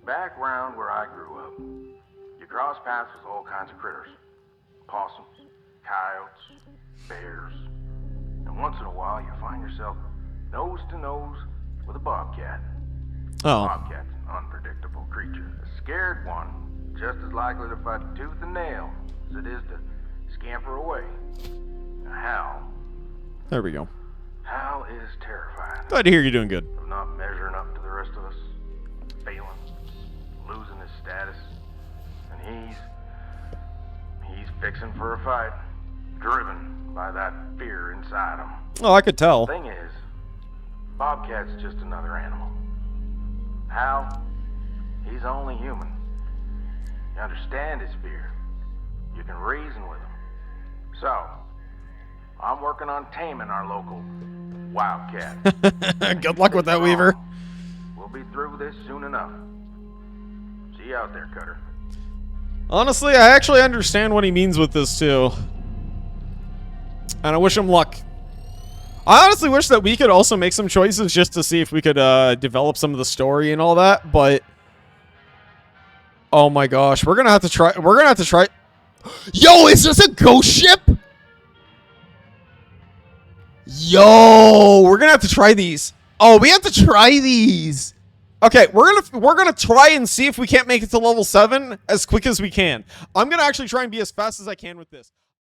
back around where I grew up, you cross paths with all kinds of critters. Possums, coyotes, bears. And once in a while, you find yourself nose to nose with a bobcat. Oh. Bobcat's an unpredictable creature. A scared one, just as likely to fight tooth and nail as it is to scamper away. Now, Hal. There we go. Hal is terrified. Glad to hear you're doing good. Of not measuring up to the rest of us. Failing. Losing his status. And he's fixing for a fight. Driven by that fear inside him. Oh, I could tell. The thing is, Bobcat's just another animal. Hal, he's only human. You understand his fear. You can reason with him. So, I'm working on taming our local wildcat. Good luck with that, Weaver. We'll be through this soon enough. See you out there, Cutter. Honestly, I actually understand what he means with this, too. And I wish him luck. I honestly wish that we could also make some choices just to see if we could develop some of the story and all that, but oh my gosh, we're gonna have to try. Yo, is this a ghost ship? Yo, we're gonna have to try these. Oh, we have to try these. Okay, we're gonna try and see if we can't make it to level 7 as quick as we can. I'm gonna actually try and be as fast as I can with this.